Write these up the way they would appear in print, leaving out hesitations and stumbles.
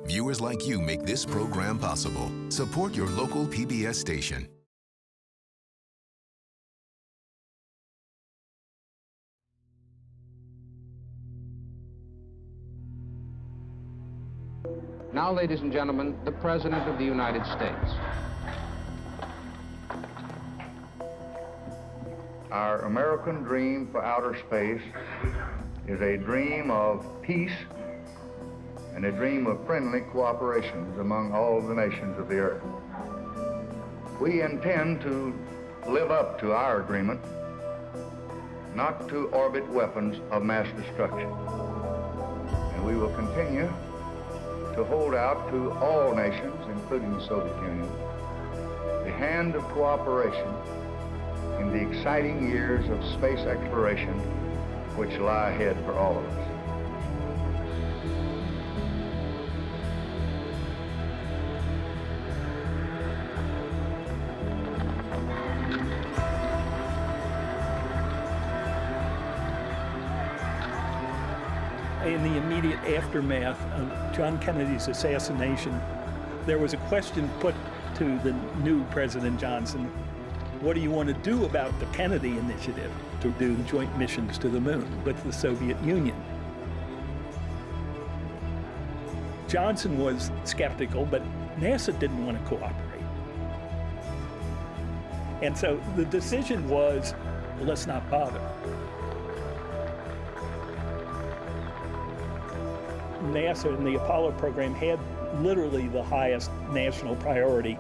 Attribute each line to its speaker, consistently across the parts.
Speaker 1: Viewers like you make this program possible. Support your local PBS station.
Speaker 2: Now, ladies and gentlemen, the President of the United States.
Speaker 3: Our American dream for outer space is a dream of peace and a dream of friendly cooperation among all the nations of the earth. We intend to live up to our agreement not to orbit weapons of mass destruction. And we will continue to hold out to all nations, including the Soviet Union, the hand of cooperation in the exciting years of space exploration which lie ahead for all of us.
Speaker 4: In the immediate aftermath of John Kennedy's assassination, there was a question put to the new President Johnson: what do you want to do about the Kennedy initiative to do joint missions to the moon with the Soviet Union? Johnson was skeptical, but NASA didn't want to cooperate. And so the decision was, well, let's not bother. NASA and the Apollo program had literally the highest national priority.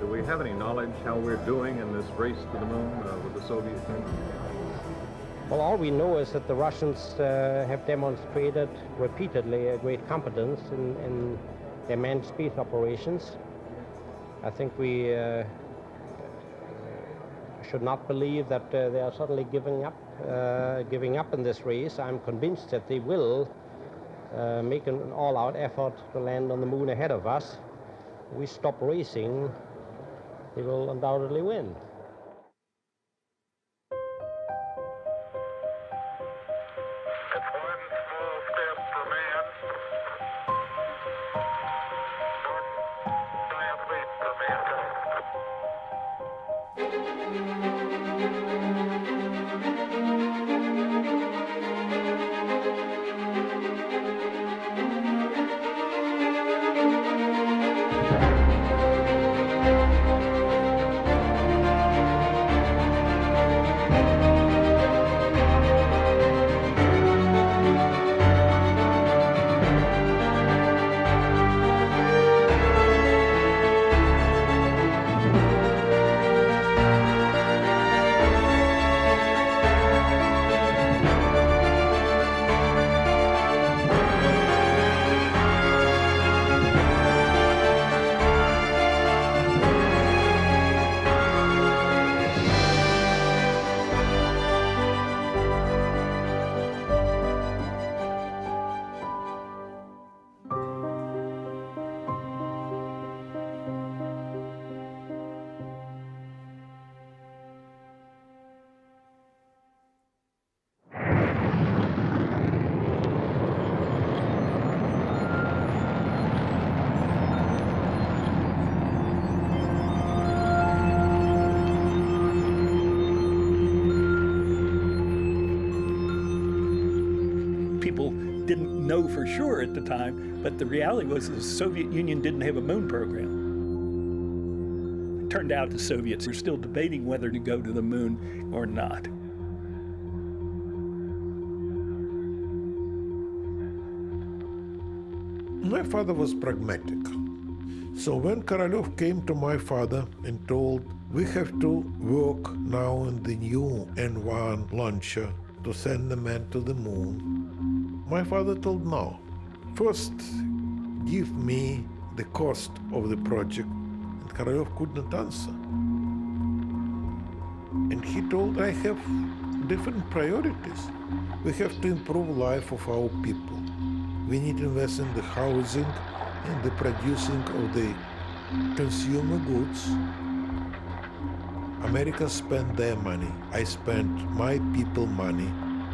Speaker 5: Do we have any knowledge how we're doing in this race to the moon with the Soviet Union?
Speaker 6: Well, all we know is that the Russians have demonstrated repeatedly a great competence in their manned space operations. I think we should not believe that they are suddenly giving up in this race. I'm convinced that they will make an all-out effort to land on the moon ahead of us. If we stop racing, they will undoubtedly win.
Speaker 7: It's one small step for man, one giant leap for mankind.
Speaker 4: Didn't know for sure at the time, but the reality was the Soviet Union didn't have a moon program. It turned out the Soviets were still debating whether to go to the moon or not.
Speaker 8: My father was pragmatic. So when Korolev came to my father and told, we have to work now on the new N1 launcher to send the man to the moon, my father told no. First, give me the cost of the project. And Korolev could not answer. And he told, I have different priorities. We have to improve life of our people. We need to invest in the housing and the producing of the consumer goods. America spent their money. I spent my people money,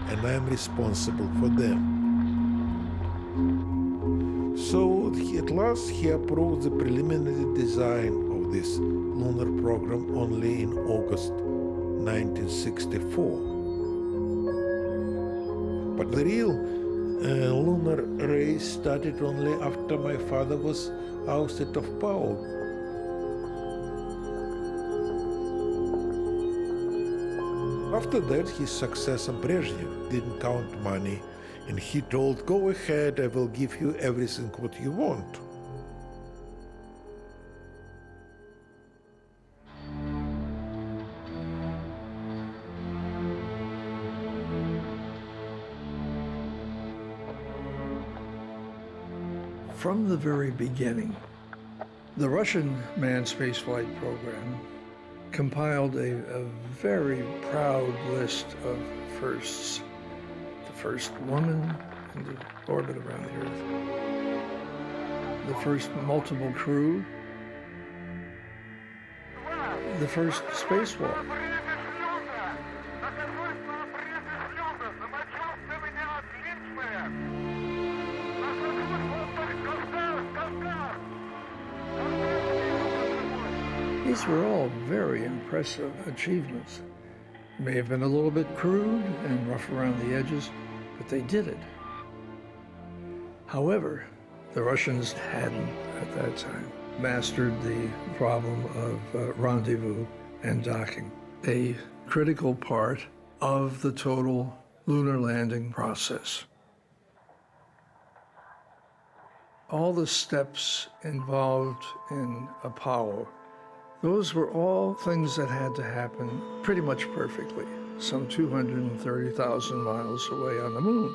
Speaker 8: and I am responsible for them. But at last he approved the preliminary design of this lunar program only in August 1964. But the real lunar race started only after my father was ousted of power. After that, his successor Brezhnev didn't count money, and he told, "Go ahead, I will give you everything what you want."
Speaker 9: From the very beginning, the Russian manned spaceflight program compiled a very proud list of firsts. The first woman in the orbit around the Earth, the first multiple crew, the first spacewalk. These were all very impressive achievements. May have been a little bit crude and rough around the edges, but they did it. However, the Russians hadn't, at that time, mastered the problem of rendezvous and docking, a critical part of the total lunar landing process. All the steps involved in Apollo, those were all things that had to happen pretty much perfectly, some 230,000 miles away on the moon.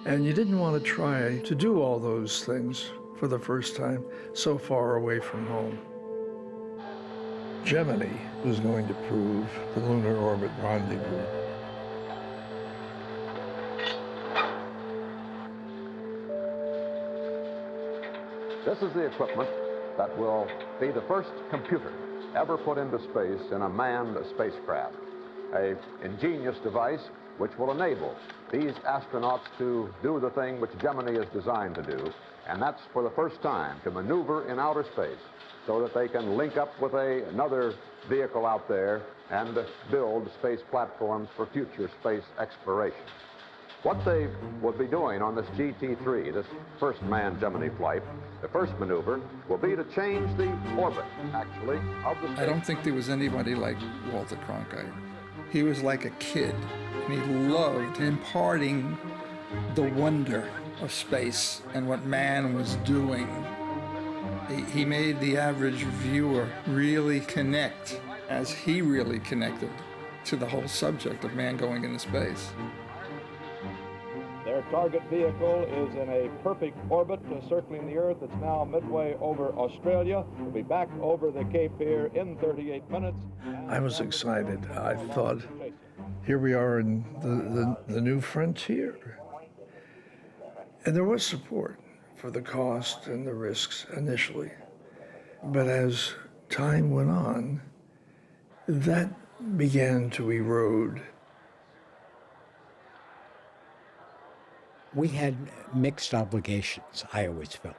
Speaker 9: And you didn't want to try to do all those things for the first time so far away from home. Gemini was going to prove the Lunar Orbit rendezvous.
Speaker 5: This is the equipment that will be the first computer ever put into space in a manned spacecraft. An ingenious device which will enable these astronauts to do the thing which Gemini is designed to do, and that's for the first time to maneuver in outer space so that they can link up with another vehicle out there and build space platforms for future space exploration. What they will be doing on this GT3, this first manned Gemini flight, the first maneuver will be to change the orbit, actually, of the space.
Speaker 10: I don't think there was anybody like Walter Cronkite. He was like a kid, and he loved imparting the wonder of space and what man was doing. He made the average viewer really connect, as he really connected, to the whole subject of man going into space.
Speaker 11: Their target vehicle is in a perfect orbit circling the Earth. It's now midway over Australia. We'll be back over the Cape here in 38 minutes.
Speaker 9: I was excited. I thought, here we are in the new frontier. And there was support for the cost and the risks initially. But as time went on, that began to erode.
Speaker 12: We had mixed obligations, I always felt.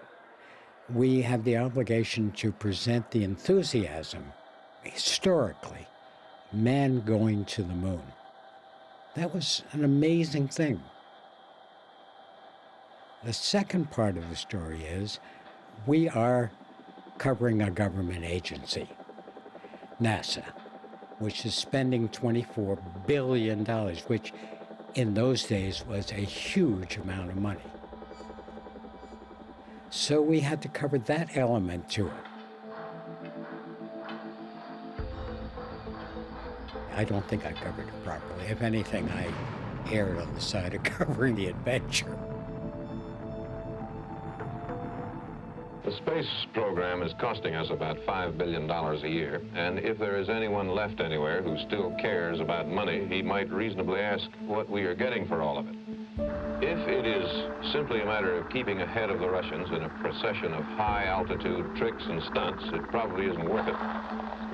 Speaker 12: We had the obligation to present the enthusiasm, historically, man going to the moon. That was an amazing thing. The second part of the story is we are covering a government agency, NASA, which is spending $24 billion, which in those days was a huge amount of money. So we had to cover that element to it. I don't think I covered it properly. If anything, I erred on the side of covering the adventure.
Speaker 13: The space program is costing us about $5 billion a year, and if there is anyone left anywhere who still cares about money, he might reasonably ask what we are getting for all of it. If it is simply a matter of keeping ahead of the Russians in a procession of high-altitude tricks and stunts, it probably isn't worth it.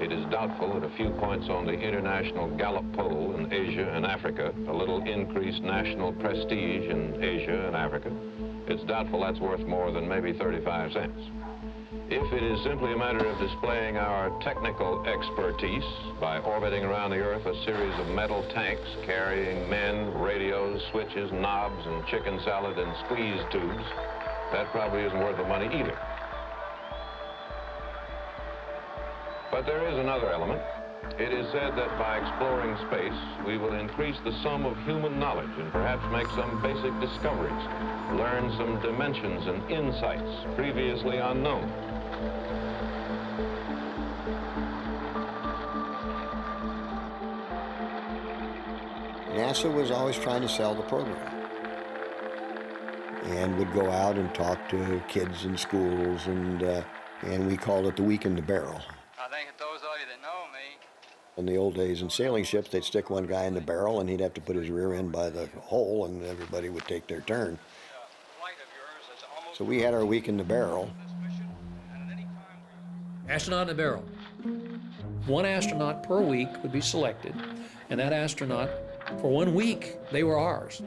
Speaker 13: It is doubtful that a few points on the international Gallup poll in Asia and Africa, a little increased national prestige in Asia and Africa, It's doubtful that's worth more than maybe 35 cents. If it is simply a matter of displaying our technical expertise by orbiting around the Earth a series of metal tanks carrying men, radios, switches, knobs, and chicken salad and squeeze tubes, that probably isn't worth the money either. But there is another element. It is said that by exploring space, we will increase the sum of human knowledge and perhaps make some basic discoveries, learn some dimensions and insights previously unknown.
Speaker 14: NASA was always trying to sell the program and would go out and talk to kids in schools, and we called it the week in the barrel.
Speaker 15: I think those of you that know me.
Speaker 14: In the old days in sailing ships, they'd stick one guy in the barrel and he'd have to put his rear end by the hole and everybody would take their turn. So we had our week in the barrel.
Speaker 16: Astronaut in the barrel. One astronaut per week would be selected, and that astronaut, for 1 week, they were ours.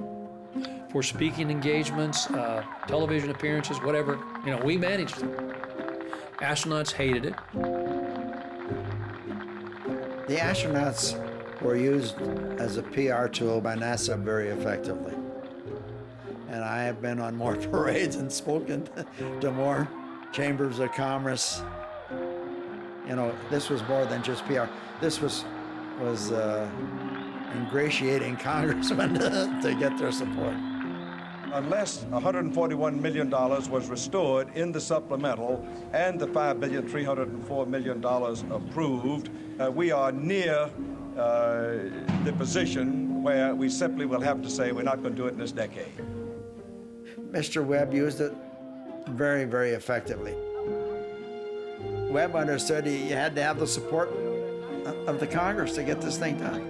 Speaker 16: For speaking engagements, television appearances, whatever, we managed them. Astronauts hated it.
Speaker 17: The astronauts were used as a PR tool by NASA very effectively. And I have been on more parades and spoken to more chambers of commerce. This was more than just PR. This was ingratiating congressmen to get their support.
Speaker 18: Unless $141 million was restored in the supplemental and the $5,304,000,000 approved, we are near the position where we simply will have to say we're not going to do it in this decade.
Speaker 17: Mr. Webb used it very, very effectively. Webb understood he had to have the support of the Congress to get this thing done.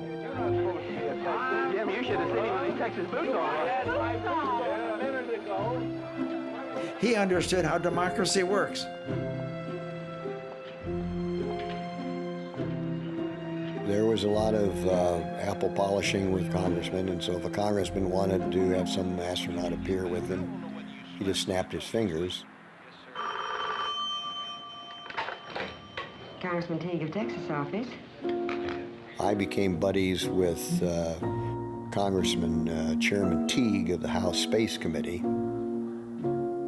Speaker 15: Jim, you should have seen him with these Texas boots on.
Speaker 17: He understood how democracy works.
Speaker 14: There was a lot of apple polishing with congressmen, and so if a congressman wanted to have some astronaut appear with him, he just snapped his fingers.
Speaker 19: Congressman Teague of Texas office.
Speaker 14: I became buddies with Chairman Teague of the House Space Committee.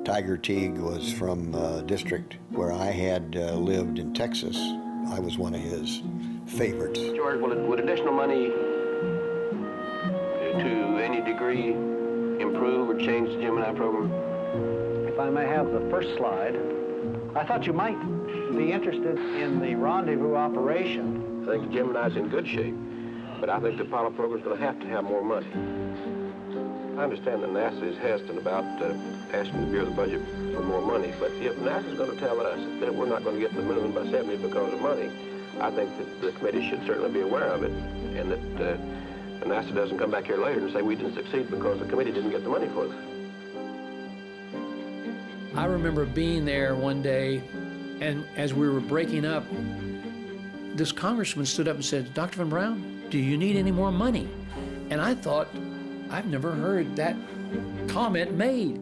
Speaker 14: Tiger Teague was from a district where I had lived in Texas. I was one of his favorites.
Speaker 20: George, would additional money to any degree improve or change the Gemini program?
Speaker 21: If I may have the first slide, I thought you might be interested in the rendezvous operation.
Speaker 20: I think Gemini's in good shape, but I think the Apollo program's going to have more money. I understand that NASA is hesitant about asking the Bureau of the Budget for more money, but if NASA's going to tell us that we're not going to get to the moon by 70 because of money, I think that the committee should certainly be aware of it, and that NASA doesn't come back here later and say we didn't succeed because the committee didn't get the money for it.
Speaker 16: I remember being there one day, and as we were breaking up, this congressman stood up and said, "Dr. Van Braun, do you need any more money?" And I thought, I've never heard that comment made.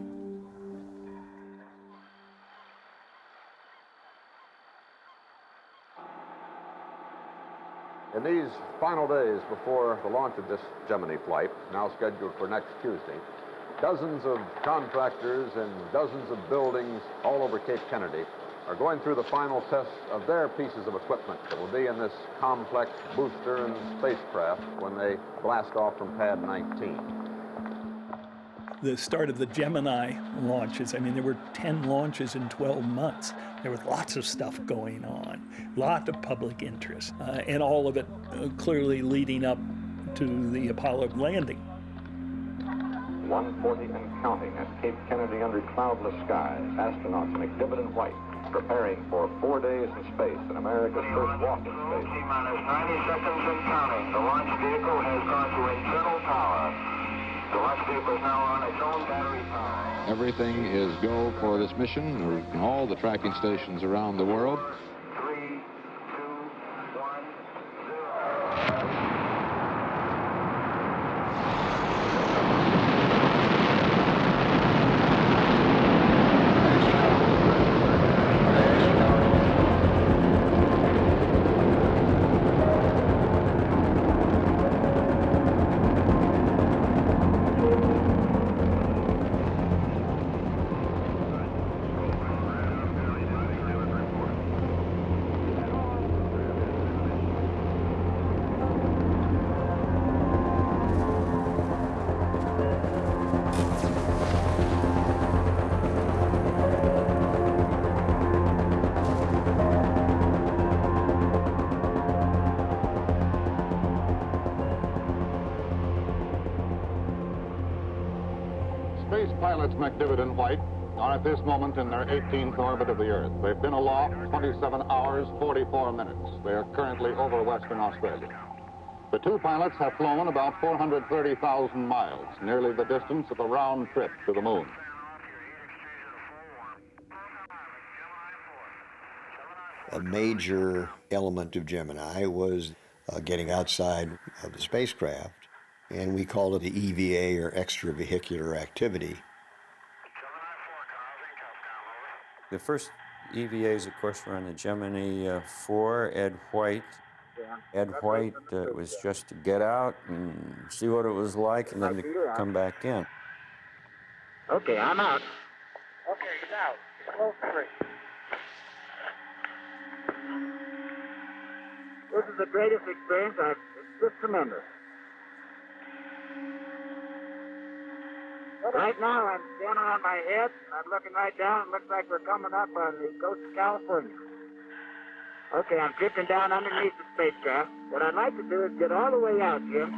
Speaker 5: In these final days before the launch of this Gemini flight, now scheduled for next Tuesday, dozens of contractors and dozens of buildings all over Cape Kennedy are going through the final tests of their pieces of equipment that will be in this complex booster and spacecraft when they blast off from Pad 19.
Speaker 4: The start of the Gemini launches, there were 10 launches in 12 months. There was lots of stuff going on, lot of public interest, and all of it clearly leading up to the Apollo landing.
Speaker 11: 1:40 and counting at Cape Kennedy under cloudless skies. Astronauts in exhibit in white, preparing for 4 days in space in America's first walk in space.
Speaker 7: T-minus 90 seconds and counting. The launch vehicle has gone to internal power. The launch vehicle is now on its own battery power.
Speaker 13: Everything is go for this mission, or all the tracking stations around the world.
Speaker 7: 3, 2, 1, 0.
Speaker 1: pilots McDivitt and White are at this moment in their 18th orbit of the Earth. They've been aloft 27 hours, 44 minutes. They are currently over Western Australia. The two pilots have flown about 430,000 miles, nearly the distance of a round trip to the moon.
Speaker 14: A major element of Gemini was getting outside of the spacecraft, and we call it the EVA, or extravehicular activity.
Speaker 22: The first EVAs, of course, were on the Gemini 4, Ed White. Ed White was just to get out and see what it was like and then to come back in.
Speaker 7: Okay, I'm out.
Speaker 21: Okay, he's out. He's close free.
Speaker 7: This is the greatest experience. It's just tremendous. Right now, I'm standing on my head. I'm looking right down. It looks like we're coming up on the coast of California. Okay, I'm drifting down underneath the spacecraft. What I'd like to do is get all the way out, Jim,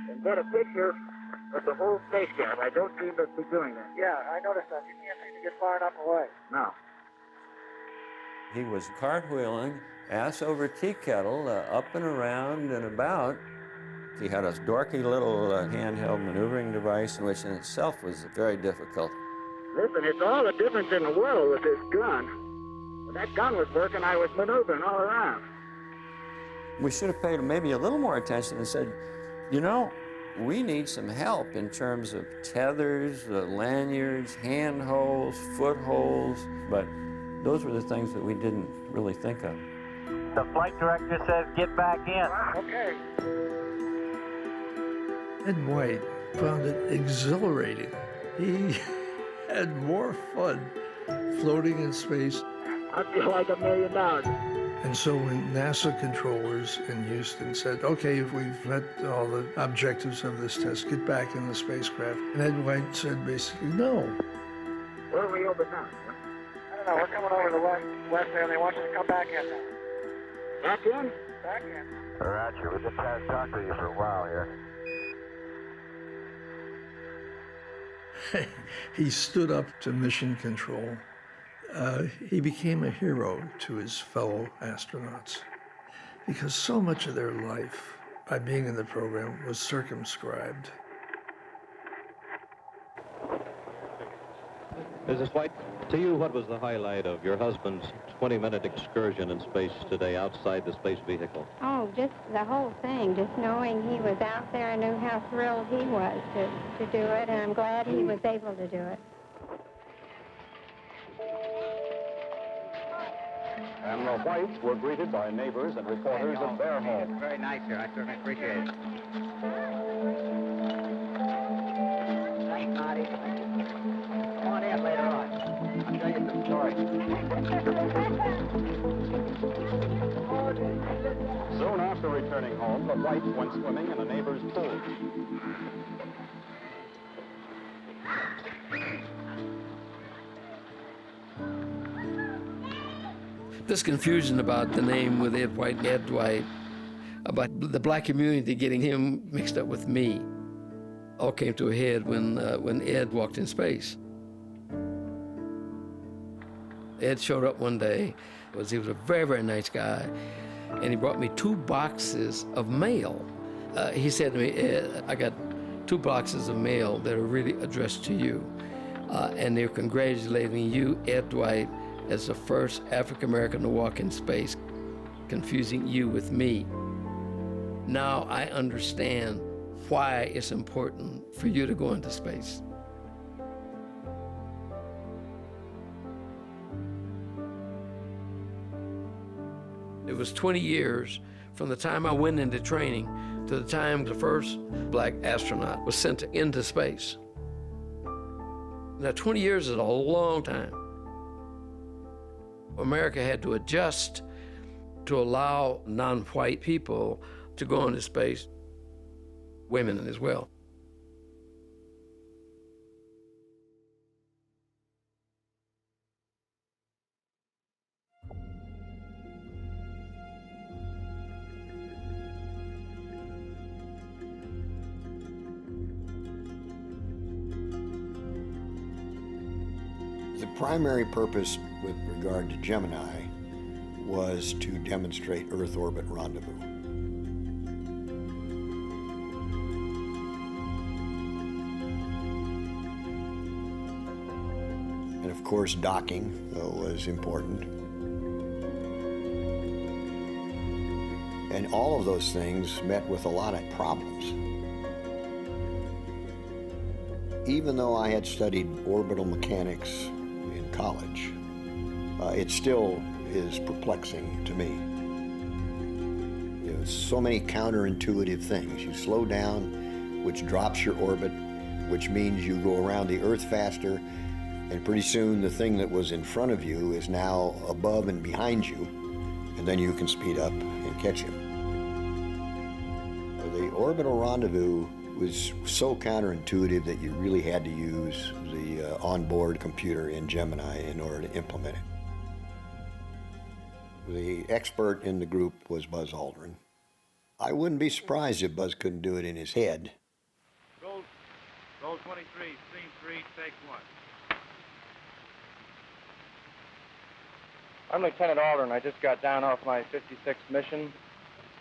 Speaker 7: and get a picture of the whole spacecraft. I don't seem to be doing that.
Speaker 21: Yeah, I noticed that. You can't seem to get far enough away.
Speaker 7: No.
Speaker 22: He was cartwheeling, ass over tea kettle, up and around and about. He had a dorky little handheld maneuvering device, which in itself was very difficult.
Speaker 7: Listen, it's all the difference in the world with this gun. When that gun was working, I was maneuvering all around.
Speaker 22: We should have paid maybe a little more attention and said, you know, we need some help in terms of tethers, lanyards, handholds, footholds, but those were the things that we didn't really think of.
Speaker 21: The flight director says get back in. Okay.
Speaker 9: Ed White found it exhilarating. He had more fun floating in space.
Speaker 7: I feel like $1 million.
Speaker 9: And so when NASA controllers in Houston said, okay, if we've met all the objectives of this test, get back in the spacecraft. And Ed White said basically, no.
Speaker 7: Where are we over now?
Speaker 21: I don't know. We're coming over the west there, and they want you to come back in now.
Speaker 7: Back in?
Speaker 21: Back in.
Speaker 7: Roger. We've been trying to talk to you for a while here.
Speaker 9: He stood up to mission control. He became a hero to his fellow astronauts because so much of their life, by being in the program, was circumscribed.
Speaker 23: Mrs. White, to you, what was the highlight of your husband's 20-minute excursion in space today outside the space vehicle?
Speaker 24: Oh, just the whole thing, just knowing he was out there. I knew how thrilled he was to do it, and I'm glad he was able to do it.
Speaker 23: And the Whites were greeted by neighbors and reporters of their home.
Speaker 21: It's very nice here. I certainly appreciate it.
Speaker 7: Thanks, Marty. Come on in later on. I'll tell you some stories.
Speaker 23: Soon after returning home, the Whites went swimming in a neighbor's pool.
Speaker 25: This confusion about the name with Ed White and Ed Dwight, about the black community getting him mixed up with me, all came to a head when Ed walked in space. Ed showed up one day. He was a very, very nice guy, and he brought me 2 boxes of mail. He said to me, Ed, I got 2 boxes of mail that are really addressed to you, and they're congratulating you, Ed Dwight, as the first African-American to walk in space, confusing you with me. Now I understand why it's important for you to go into space. It was 20 years from the time I went into training to the time the first black astronaut was sent into space. Now, 20 years is a long time. America had to adjust to allow non-white people to go into space, women as well.
Speaker 14: The primary purpose with regard to Gemini was to demonstrate Earth Orbit Rendezvous. And of course, docking was important. And all of those things met with a lot of problems. Even though I had studied orbital mechanics in college, it still is perplexing to me. There's so many counterintuitive things. You slow down, which drops your orbit, which means you go around the Earth faster, and pretty soon the thing that was in front of you is now above and behind you, and then you can speed up and catch him. The orbital rendezvous was so counterintuitive that you really had to use the onboard computer in Gemini in order to implement it. The expert in the group was Buzz Aldrin. I wouldn't be surprised if Buzz couldn't do it in his head.
Speaker 11: Goal 23, scene 3, take 1. I'm Lieutenant Aldrin. I just got down off my 56th mission.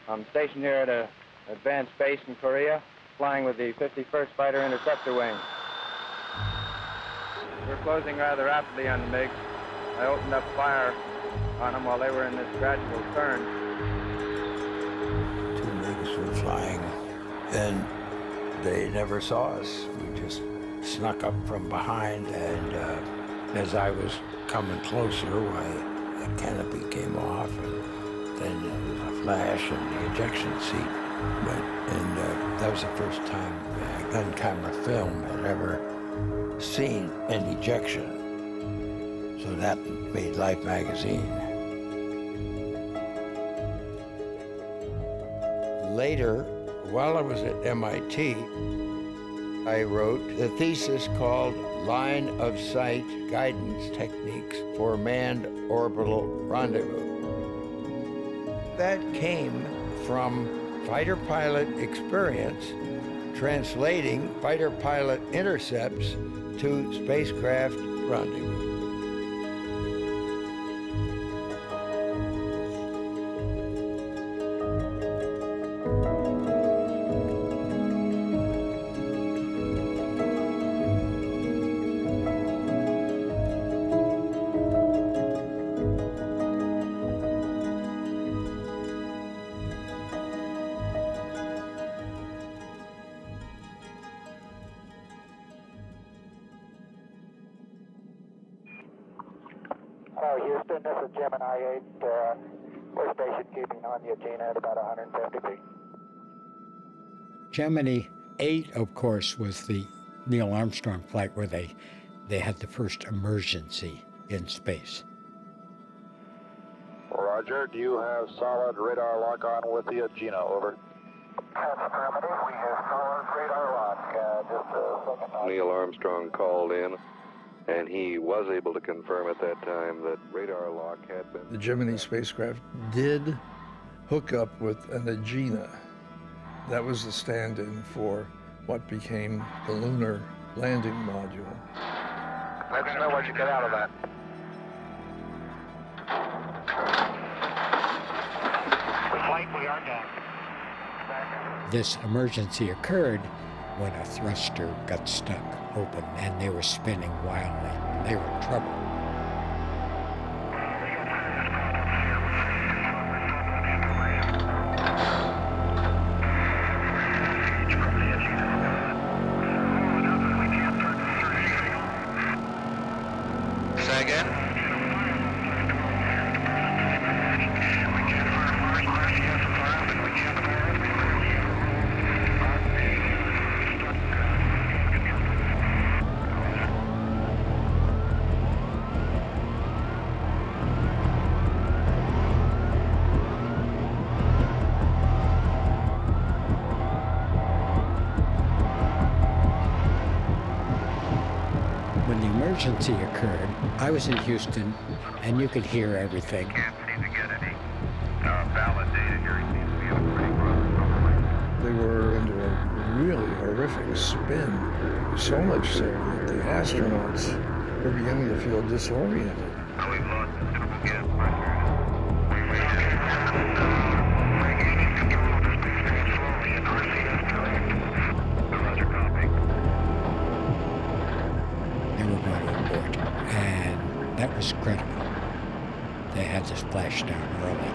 Speaker 11: I'm stationed here at an advanced base in Korea, flying with the 51st Fighter Interceptor Wing. We're closing rather rapidly on the MiGs. I opened up fire on them while they were in this gradual turn.
Speaker 2: 2 MiGs were flying, and they never saw us. We just snuck up from behind, and as I was coming closer, the canopy came off, and then there was a flash, and the ejection seat went, and that was the first time a gun camera film had ever seen an ejection. So that made Life magazine. Later, while I was at MIT, I wrote the thesis called Line of Sight Guidance Techniques for Manned Orbital Rendezvous. That came from fighter pilot experience translating fighter pilot intercepts to spacecraft rendezvous.
Speaker 7: Houston, this is Gemini 8. We're station keeping on the Agena at about 150 feet.
Speaker 12: Gemini 8, of course, was the Neil Armstrong flight where they had the first emergency in space.
Speaker 3: Roger. Do you have solid radar lock on with the Agena? Over.
Speaker 7: Affirmative. We have solid radar lock. Just a second.
Speaker 13: Neil Armstrong called in, and he was able to confirm at that time that radar lock had been...
Speaker 9: The Gemini spacecraft did hook up with an Agena. That was the stand-in for what became the Lunar Landing Module.
Speaker 3: Let us know what you get out of that.
Speaker 7: Flight, we are down.
Speaker 12: This emergency occurred when a thruster got stuck open and they were spinning wildly. They were in trouble.
Speaker 3: Say again?
Speaker 12: When the emergency occurred, I was in Houston, and you could hear everything.
Speaker 3: Can't seem to get any valid data here. It seems to be a pretty gross.
Speaker 9: They were into a really horrific spin, so much so that the astronauts You're beginning to feel disoriented.
Speaker 3: We've lost considerable gas pressure. Roger, copy.
Speaker 12: They were brought on board, and that was critical. They had to splash down early.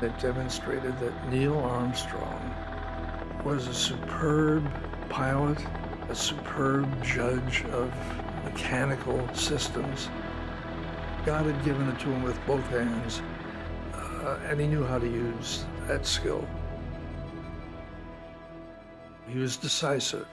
Speaker 9: It demonstrated that Neil Armstrong was a superb pilot, a superb judge of mechanical systems. God had given it to him with both hands, and he knew how to use that skill. He was decisive.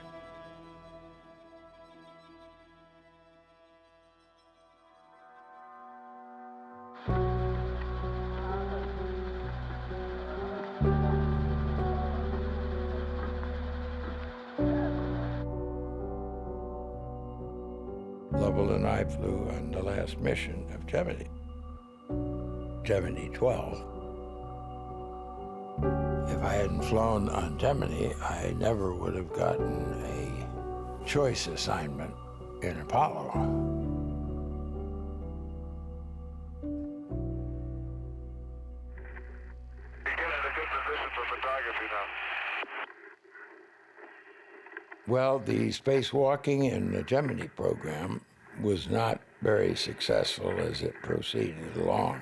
Speaker 2: Lovell and I flew on the last mission of Gemini 12. If I hadn't flown on Gemini, I never would have gotten a choice assignment in Apollo. Well, the spacewalking in the Gemini program was not very successful as it proceeded along.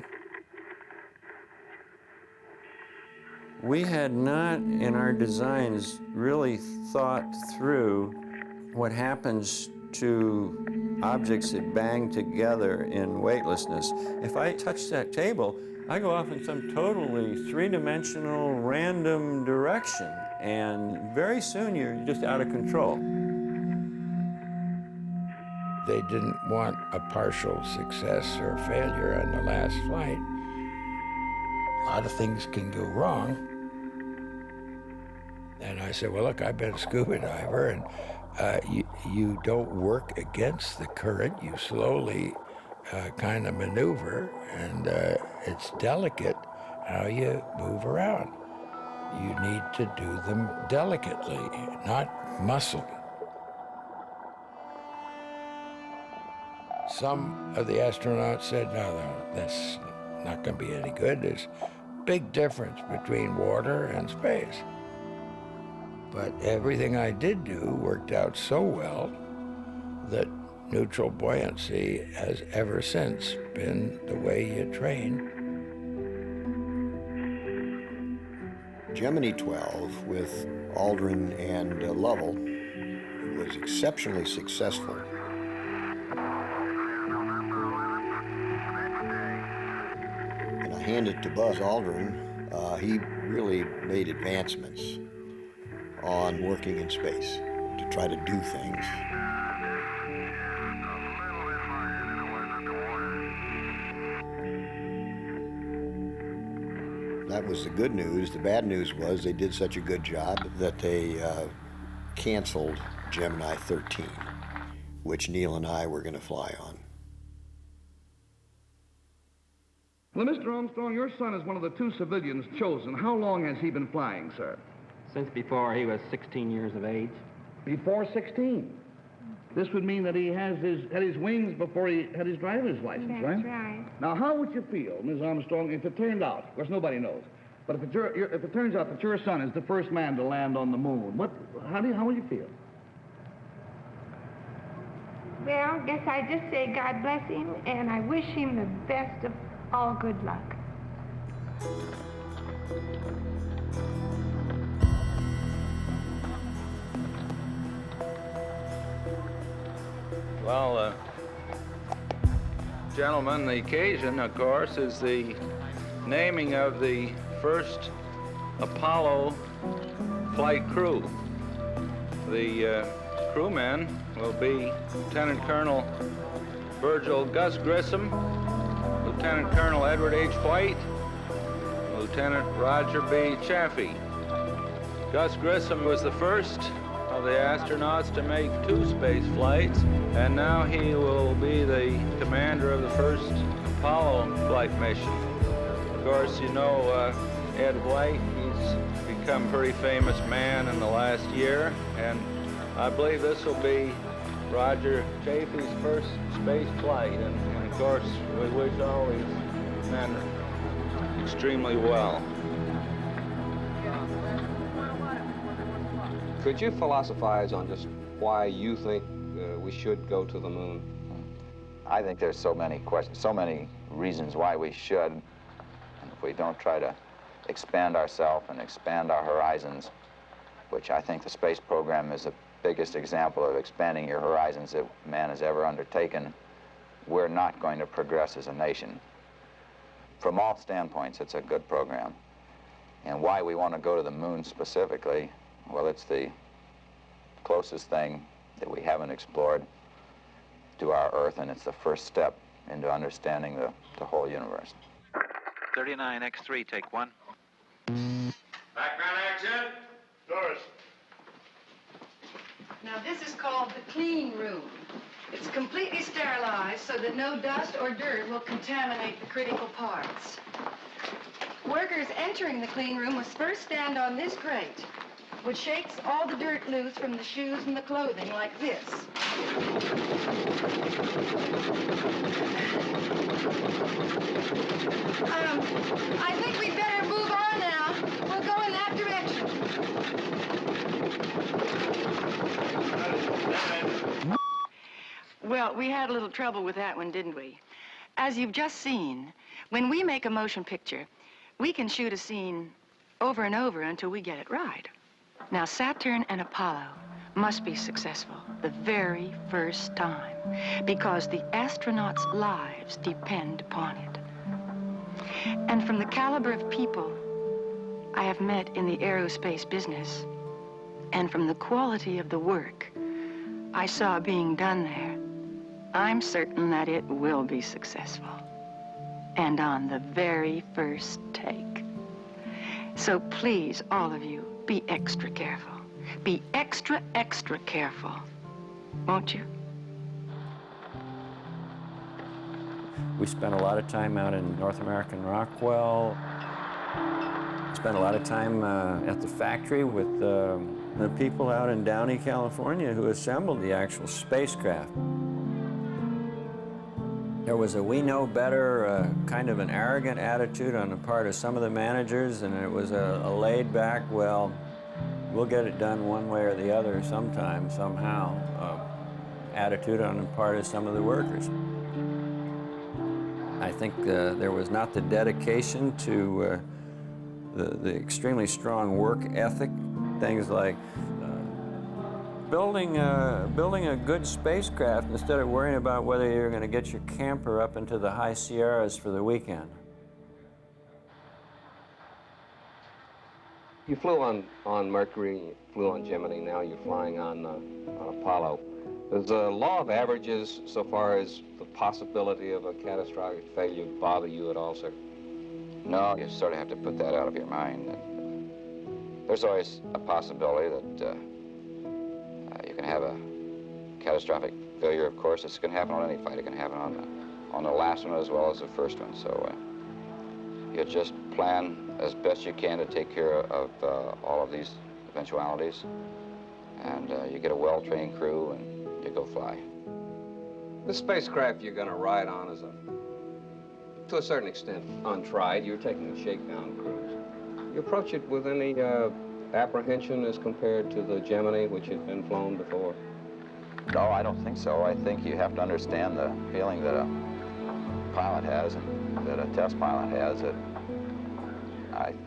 Speaker 22: We had not, in our designs, really thought through what happens to objects that bang together in weightlessness. If I touch that table, I go off in some totally three-dimensional, random direction, and very soon you're just out of control.
Speaker 2: They didn't want a partial success or failure on the last flight. A lot of things can go wrong. And I said, well, look, I've been a scuba diver, and you don't work against the current. You slowly kind of maneuver, and it's delicate how you move around. You need to do them delicately, not muscle. Some of the astronauts said, no, that's not going to be any good. There's a big difference between water and space. But everything I did do worked out so well that neutral buoyancy has ever since been the way you train.
Speaker 14: Gemini 12 with Aldrin and Lovell was exceptionally successful. And I hand it to Buzz Aldrin. He really made advancements on working in space to try to do things. That was the good news. The bad news was they did such a good job that they canceled Gemini 13, which Neil and I were going to fly on.
Speaker 6: Well, Mr. Armstrong, your son is one of the two civilians chosen. How long has he been flying, sir?
Speaker 11: Since before he was 16 years of age.
Speaker 6: Before 16? This would mean that he had his wings before he had his driver's license, right?
Speaker 24: That's right.
Speaker 6: Now, how would you feel, Ms. Armstrong, if it turned out, of course nobody knows, but if it turns out that your son is the first man to land on the moon, how would you feel?
Speaker 24: Well, I guess I just say God bless him, and I wish him the best of all good luck.
Speaker 8: Well, gentlemen, the occasion, of course, is the naming of the first Apollo flight crew. The crewmen will be Lieutenant Colonel Virgil Gus Grissom, Lieutenant Colonel Edward H. White, Lieutenant Roger B. Chaffee. Gus Grissom was the first of the astronauts to make 2 space flights, and now he will be the commander of the first Apollo flight mission. Of course, you know Ed White, he's become a pretty famous man in the last year, and I believe this will be Roger Chaffee's first space flight, and of course, we wish all these men extremely well.
Speaker 20: Could you philosophize on just why you think we should go to the moon?
Speaker 10: I think there's so many questions, so many reasons why we should. And if we don't try to expand ourselves and expand our horizons, which I think the space program is the biggest example of expanding your horizons that man has ever undertaken, we're not going to progress as a nation. From all standpoints, it's a good program. And why we want to go to the moon specifically, well, it's the closest thing that we haven't explored to our Earth, and it's the first step into understanding the whole universe.
Speaker 15: 39X3, take 1.
Speaker 3: Background action. Doris.
Speaker 17: Now, this is called the clean room. It's completely sterilized so that no dust or dirt will contaminate the critical parts. Workers entering the clean room must first stand on this crate, which shakes all the dirt loose from the shoes and the clothing like this. I think we'd better move on now. We'll go in that direction. Well, we had a little trouble with that one, didn't we? As you've just seen, when we make a motion picture, we can shoot a scene over and over until we get it right. Now, Saturn and Apollo must be successful the very first time, because the astronauts' lives depend upon it. And from the caliber of people I have met in the aerospace business, and from the quality of the work I saw being done there, I'm certain that it will be successful, and on the very first take. So please, all of you, be extra careful. Be extra, extra careful, won't you?
Speaker 22: We spent a lot of time out in North American Rockwell. Spent a lot of time at the factory with the people out in Downey, California, who assembled the actual spacecraft. There was a we know better, kind of an arrogant attitude on the part of some of the managers, and it was a laid back, well, we'll get it done one way or the other sometime, somehow, attitude on the part of some of the workers. I think there was not the dedication to the extremely strong work ethic, things like building a good spacecraft instead of worrying about whether you're going to get your camper up into the high Sierras for the weekend.
Speaker 20: You flew on Mercury, you flew on Gemini, now you're flying on Apollo. Does the law of averages, so far as the possibility of a catastrophic failure, bother you at all, sir?
Speaker 10: No, you sort of have to put that out of your mind. There's always a possibility that you can have a catastrophic failure, of course. It's going to happen on any flight. It can happen on the last one as well as the first one. So you just plan as best you can to take care of all of these eventualities. And you get a well-trained crew and you go fly.
Speaker 20: The spacecraft you're going to ride on is, to a certain extent, untried. You're taking a shakedown cruise. You approach it with any apprehension as compared to the Gemini, which had been flown before?
Speaker 10: No, I don't think so. I think you have to understand the feeling that a pilot has and that a test pilot has. That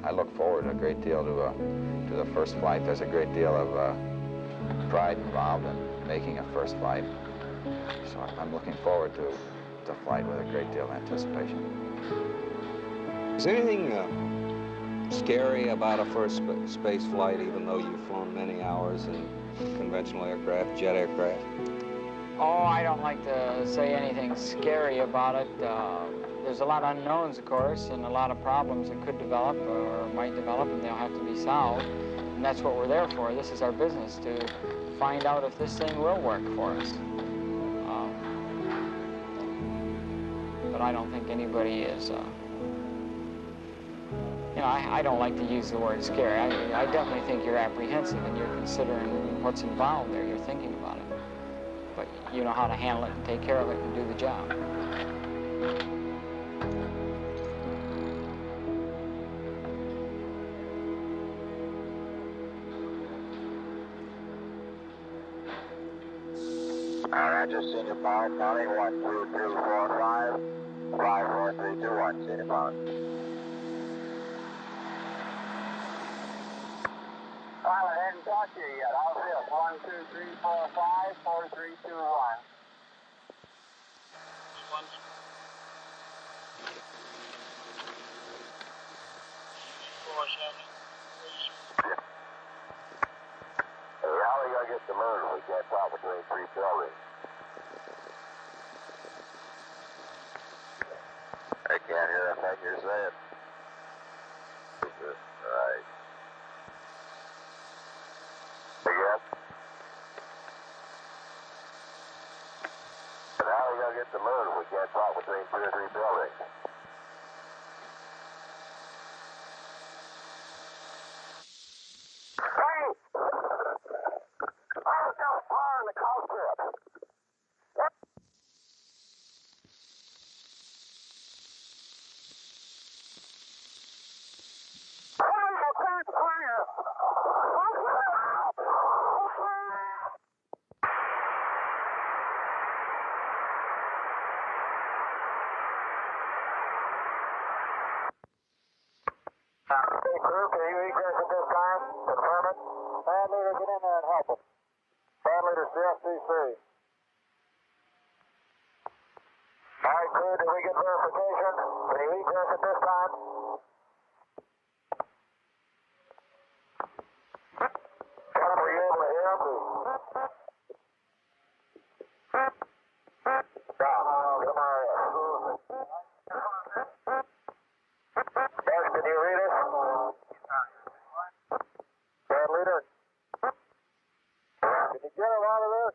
Speaker 10: I look forward a great deal to the first flight. There's a great deal of pride involved in making a first flight. So I'm looking forward to the flight with a great deal of anticipation.
Speaker 20: Is there anything scary about a first space flight, even though you've flown many hours in conventional aircraft, jet aircraft?
Speaker 4: Oh, I don't like to say anything scary about it. There's a lot of unknowns, of course, and a lot of problems that could develop or might develop, and they'll have to be solved. And that's what we're there for. This is our business, to find out if this thing will work for us. But I don't think anybody is, you know, I don't like to use the word scary. I definitely think you're apprehensive and you're considering what's involved there. You're thinking about it. But you know how to handle it and take care of it and do the job.
Speaker 3: Roger, senior power, County, 1, 2, 3, 4, 5, 5, 4, 3, 2, 1, senior power. Pilot, hadn't talked to you yet. How's this? 1, 2, 3, 4, 5, 4, 3, 2, 1. Hey, how are we going to get the moon if we can't talk between 3 buildings? I can't hear a thing you're saying. All right. Again? And how are we going to get the moon if we can't talk between 2 or 3 buildings? Hey! I was down far in the cockpit. Hey, crew, can you egress at this time? Confirm it. Bad leader, get in there and help him. Bad leader, CFCC. All right, crew, did we get verification? Can you egress at this time? Tom, were you able to hear him? Tom, come on. Yes, can you read us? Bad leader? Can you get him out of this?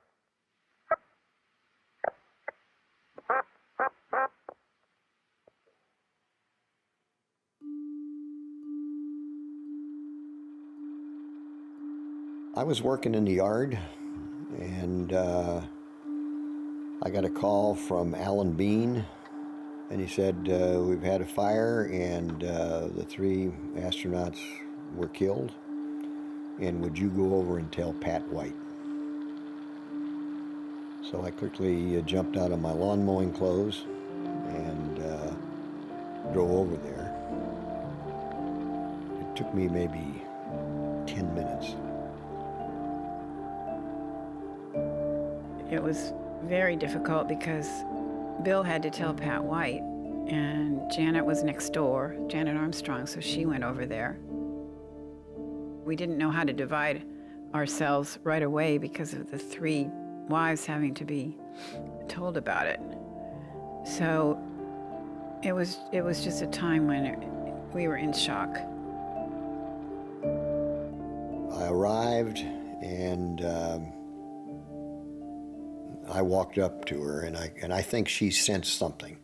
Speaker 14: I was working in the yard, and I got a call from Alan Bean, and he said, we've had a fire, and the 3 astronauts were killed, and would you go over and tell Pat White? So I quickly jumped out of my lawn mowing clothes and drove over there. It took me maybe 10 minutes.
Speaker 5: It was very difficult because Bill had to tell Pat White, and Janet was next door, Janet Armstrong, so she went over there. We didn't know how to divide ourselves right away because of the 3 wives having to be told about it. So it was just a time when we were in shock.
Speaker 14: I arrived, and I walked up to her, and I think she sensed something.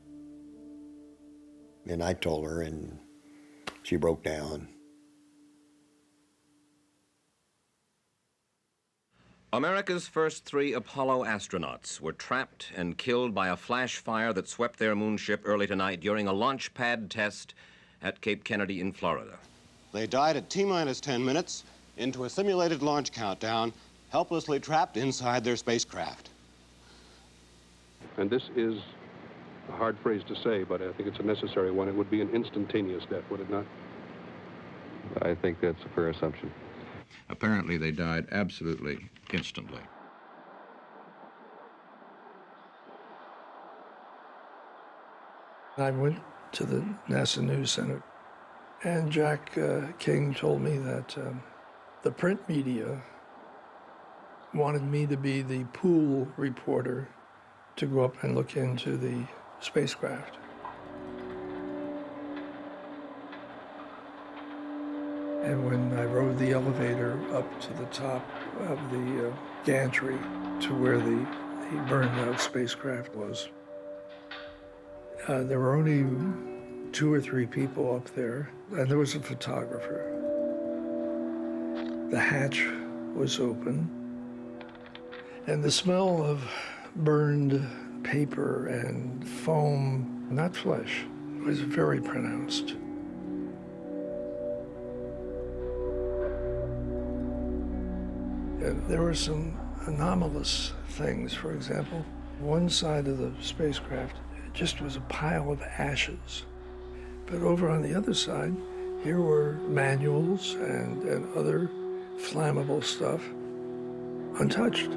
Speaker 14: And I told her, and she broke down.
Speaker 16: America's first 3 Apollo astronauts were trapped and killed by a flash fire that swept their moonship early tonight during a launch pad test at Cape Kennedy in Florida.
Speaker 18: They died at T-minus 10 minutes into a simulated launch countdown, helplessly trapped inside their spacecraft.
Speaker 13: And this is a hard phrase to say, but I think it's a necessary one. It would be an instantaneous death, would it not?
Speaker 19: I think that's a fair assumption.
Speaker 16: Apparently, they died absolutely instantly.
Speaker 9: I went to the NASA News Center, and Jack King told me that the print media wanted me to be the pool reporter to go up and look into the spacecraft. And when I rode the elevator up to the top of the gantry to where the burned out spacecraft was, there were only 2 or 3 people up there, and there was a photographer. The hatch was open, and the smell of burned paper and foam, not flesh, was very pronounced. And there were some anomalous things. For example, one side of the spacecraft just was a pile of ashes. But over on the other side, here were manuals and other flammable stuff, untouched.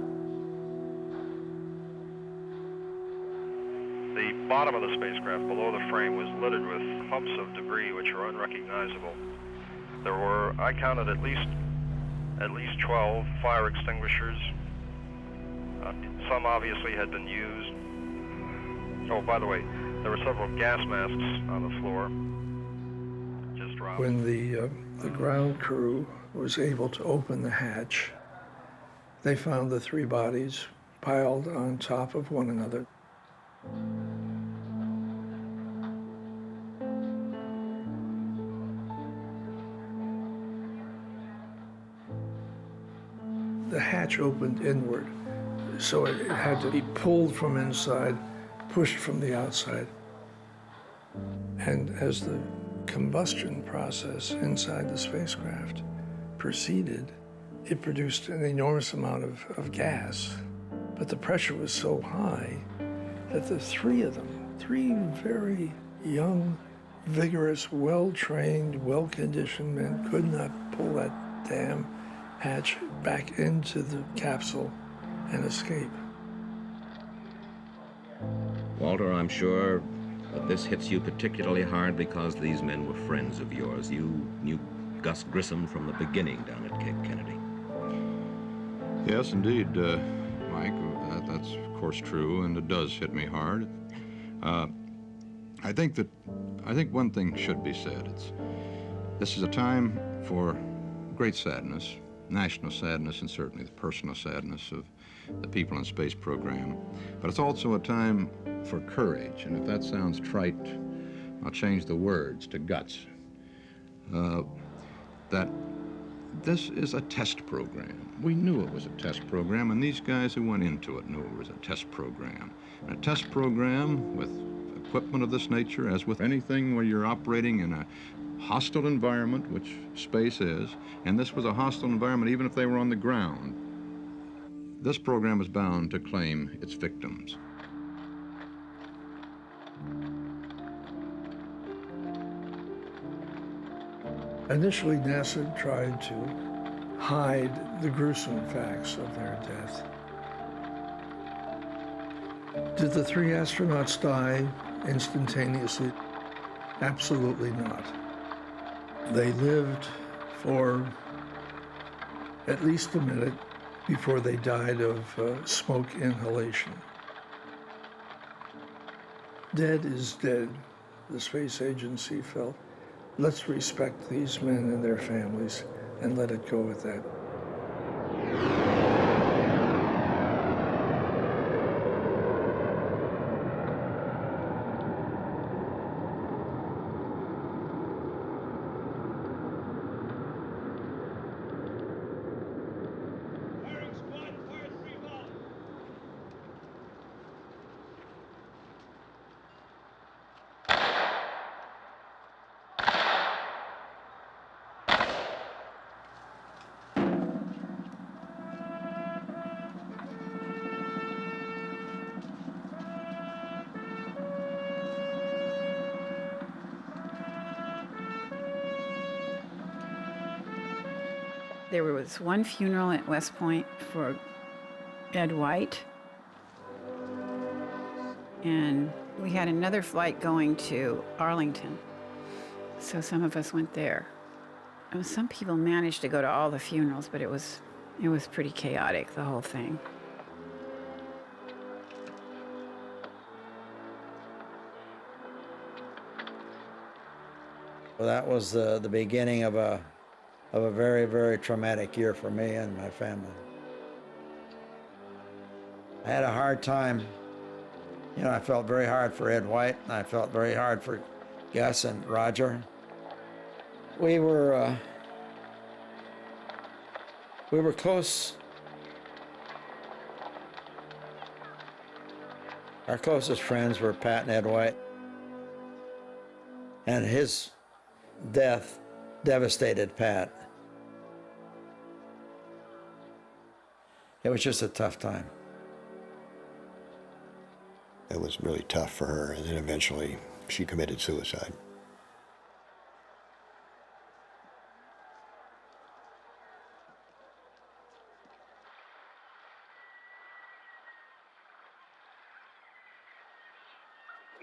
Speaker 1: The bottom of the spacecraft, below the frame, was littered with clumps of debris which are unrecognizable. There were, I counted, at least 12 fire extinguishers. Some obviously had been used. Oh, by the way, there were several gas masks on the floor. Just dropped.
Speaker 9: When the ground crew was able to open the hatch, they found the 3 bodies piled on top of one another. The hatch opened inward, so it had to be pulled from inside, pushed from the outside. And as the combustion process inside the spacecraft proceeded, it produced an enormous amount of gas. But the pressure was so high that the 3 of them, 3 very young, vigorous, well-trained, well-conditioned men, could not pull that damn hatch back into the capsule and escape.
Speaker 16: Walter, I'm sure that this hits you particularly hard because these men were friends of yours. You knew Gus Grissom from the beginning down at Cape Kennedy.
Speaker 13: Yes, indeed, Mike. That's, of course, true, and it does hit me hard. I think one thing should be said. This is a time for great sadness, national sadness, and certainly the personal sadness of the people in the space program. But it's also a time for courage, and if that sounds trite, I'll change the words to guts. That this is a test program. We knew it was a test program, and these guys who went into it knew it was a test program. And a test program with equipment of this nature, as with anything where you're operating in a hostile environment, which space is, and this was a hostile environment even if they were on the ground, this program is bound to claim its victims.
Speaker 9: Initially, NASA tried to hide the gruesome facts of their death. Did the 3 astronauts die instantaneously? Absolutely not. They lived for at least a minute before they died of smoke inhalation. Dead is dead, the space agency felt. Let's respect these men and their families and let it go at that.
Speaker 5: There was one funeral at West Point for Ed White, and we had another flight going to Arlington, so some of us went there. And some people managed to go to all the funerals, but it was It was pretty chaotic, the whole thing.
Speaker 2: Well, that was the beginning of a very, very traumatic year for me and my family. I had a hard time. You know, I felt very hard for Ed White, and I felt very hard for Gus and Roger. We were close. Our closest friends were Pat and Ed White, and his death devastated Pat. It was just a tough time.
Speaker 14: It was really tough for her, and then eventually she committed suicide.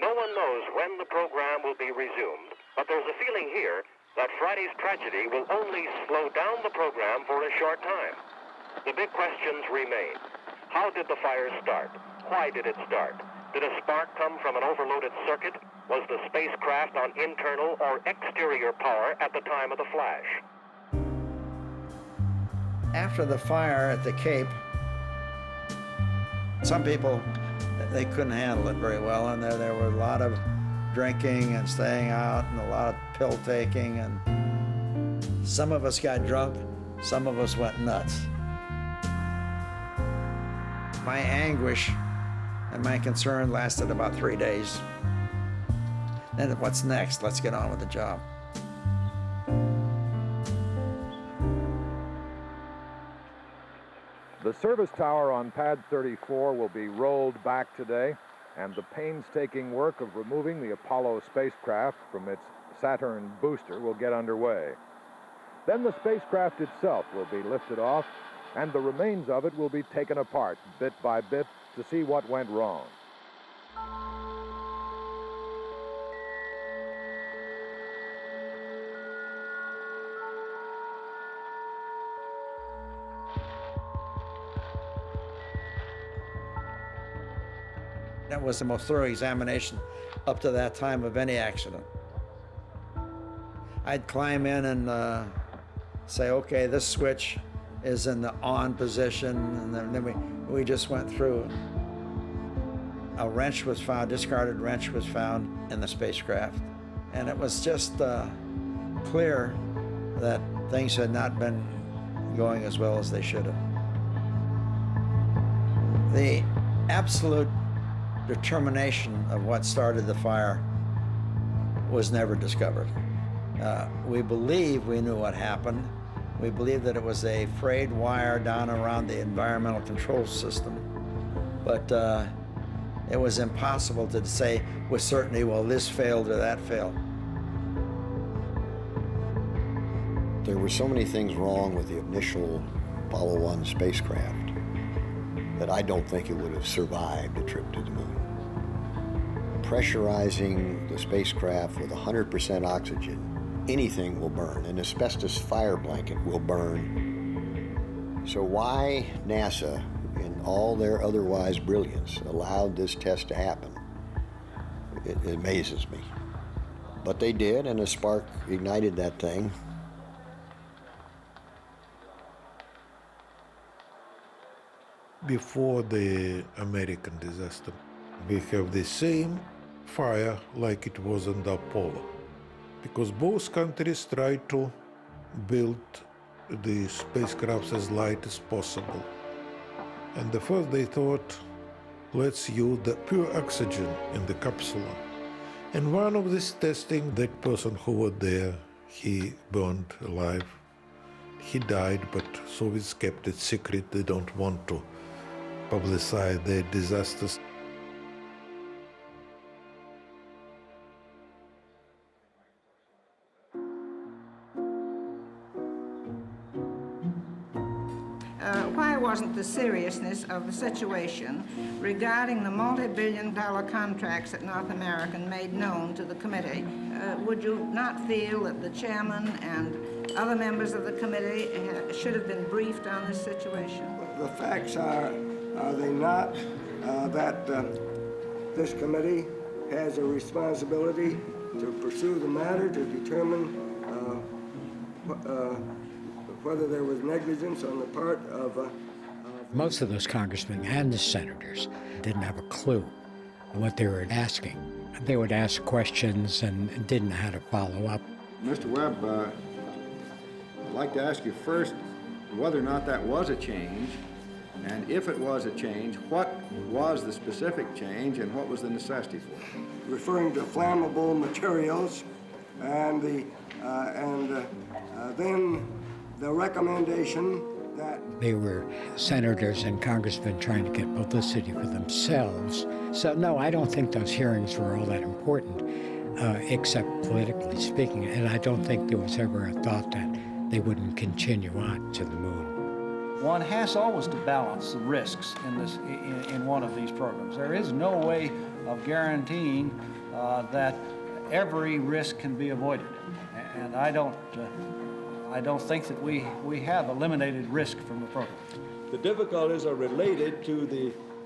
Speaker 7: No one knows when the program will be resumed, but there's a feeling here that Friday's tragedy will only slow down the program for a short time. The big questions remain. How did the fire start? Why did it start? Did a spark come from an overloaded circuit? Was the spacecraft on internal or exterior power at the time of the flash?
Speaker 2: After the fire at the Cape, some people, they couldn't handle it very well, and there were a lot of drinking and staying out and a lot of pill taking, and some of us got drunk, some of us went nuts. My anguish and my concern lasted about 3 days. Then what's next? Let's get on with the job.
Speaker 12: The service tower on Pad 34 will be rolled back today, and the painstaking work of removing the Apollo spacecraft from its Saturn booster will get underway. Then the spacecraft itself will be lifted off, and the remains of it will be taken apart bit by bit to see what went wrong.
Speaker 2: That was the most thorough examination up to that time of any accident. I'd climb in and say, okay, this switch is in the on position, and then we just went through. A wrench was found, discarded wrench was found in the spacecraft, and it was just clear that things had not been going as well as they should have. The absolute determination of what started the fire was never discovered. We believe we knew what happened. We believe that it was a frayed wire down around the environmental control system, but it was impossible to say with certainty, well, this failed or that failed.
Speaker 14: There were so many things wrong with the initial Apollo 1 spacecraft that I don't think it would have survived a trip to the moon. Pressurizing the spacecraft with 100% oxygen, anything will burn. An asbestos fire blanket will burn. So why NASA, in all their otherwise brilliance, allowed this test to happen, it amazes me. But they did, and a spark ignited that thing.
Speaker 21: Before the American disaster, we have the same fire like it was in the Apollo, because both countries tried to build the spacecraft as light as possible. And the first they thought, let's use the pure oxygen in the capsule. And one of this testing, that person who was there, he burned alive. He died, but Soviets kept it secret. They don't want to publicize their disasters.
Speaker 6: Why wasn't the seriousness of the situation regarding the multi-billion-dollar contracts at North American made known to the committee? Would you not feel that the chairman and other members of the committee should have been briefed on this situation?
Speaker 11: The facts are they not, that this committee has a responsibility to pursue the matter to determine whether there was negligence on the part of...
Speaker 2: Most of those congressmen and the senators didn't have a clue what they were asking. They would ask questions and didn't know how to follow up.
Speaker 23: Mr. Webb, I'd like to ask you first whether or not that was a change, and if it was a change, what was the specific change and what was the necessity for it?
Speaker 11: Referring to flammable materials and then the recommendation that...
Speaker 2: They were senators and congressmen trying to get publicity for themselves. So no, I don't think those hearings were all that important, except politically speaking, and I don't think there was ever a thought that they wouldn't continue on to the moon.
Speaker 24: One has always to balance the risks in one of these programs. There is no way of guaranteeing that every risk can be avoided, and I don't think that we have eliminated risk from the program.
Speaker 25: The difficulties are related to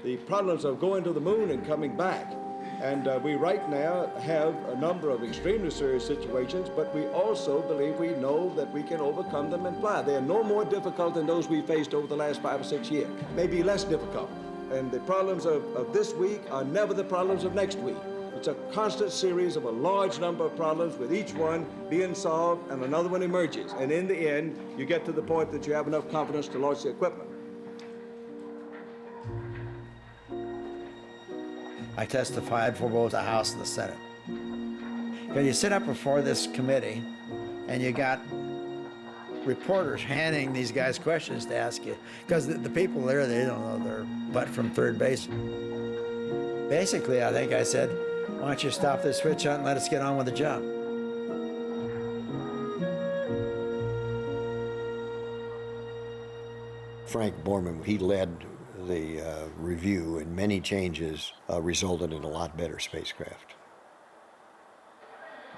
Speaker 25: the problems of going to the moon and coming back. And we right now have a number of extremely serious situations, but we also believe we know that we can overcome them and fly. They are no more difficult than those we faced over the last 5 or 6 years, maybe less difficult. And the problems of this week are never the problems of next week. It's a constant series of a large number of problems with each one being solved and another one emerges. And in the end, you get to the point that you have enough confidence to launch the equipment.
Speaker 26: I testified for both the House and the Senate. When you sit up before this committee and you got reporters handing these guys questions to ask you, because the people there, they don't know their butt from third base. Basically, I think I said, why don't you stop this switch hunt and let us get on with the job?
Speaker 14: Frank Borman, he led the review, and many changes resulted in a lot better spacecraft.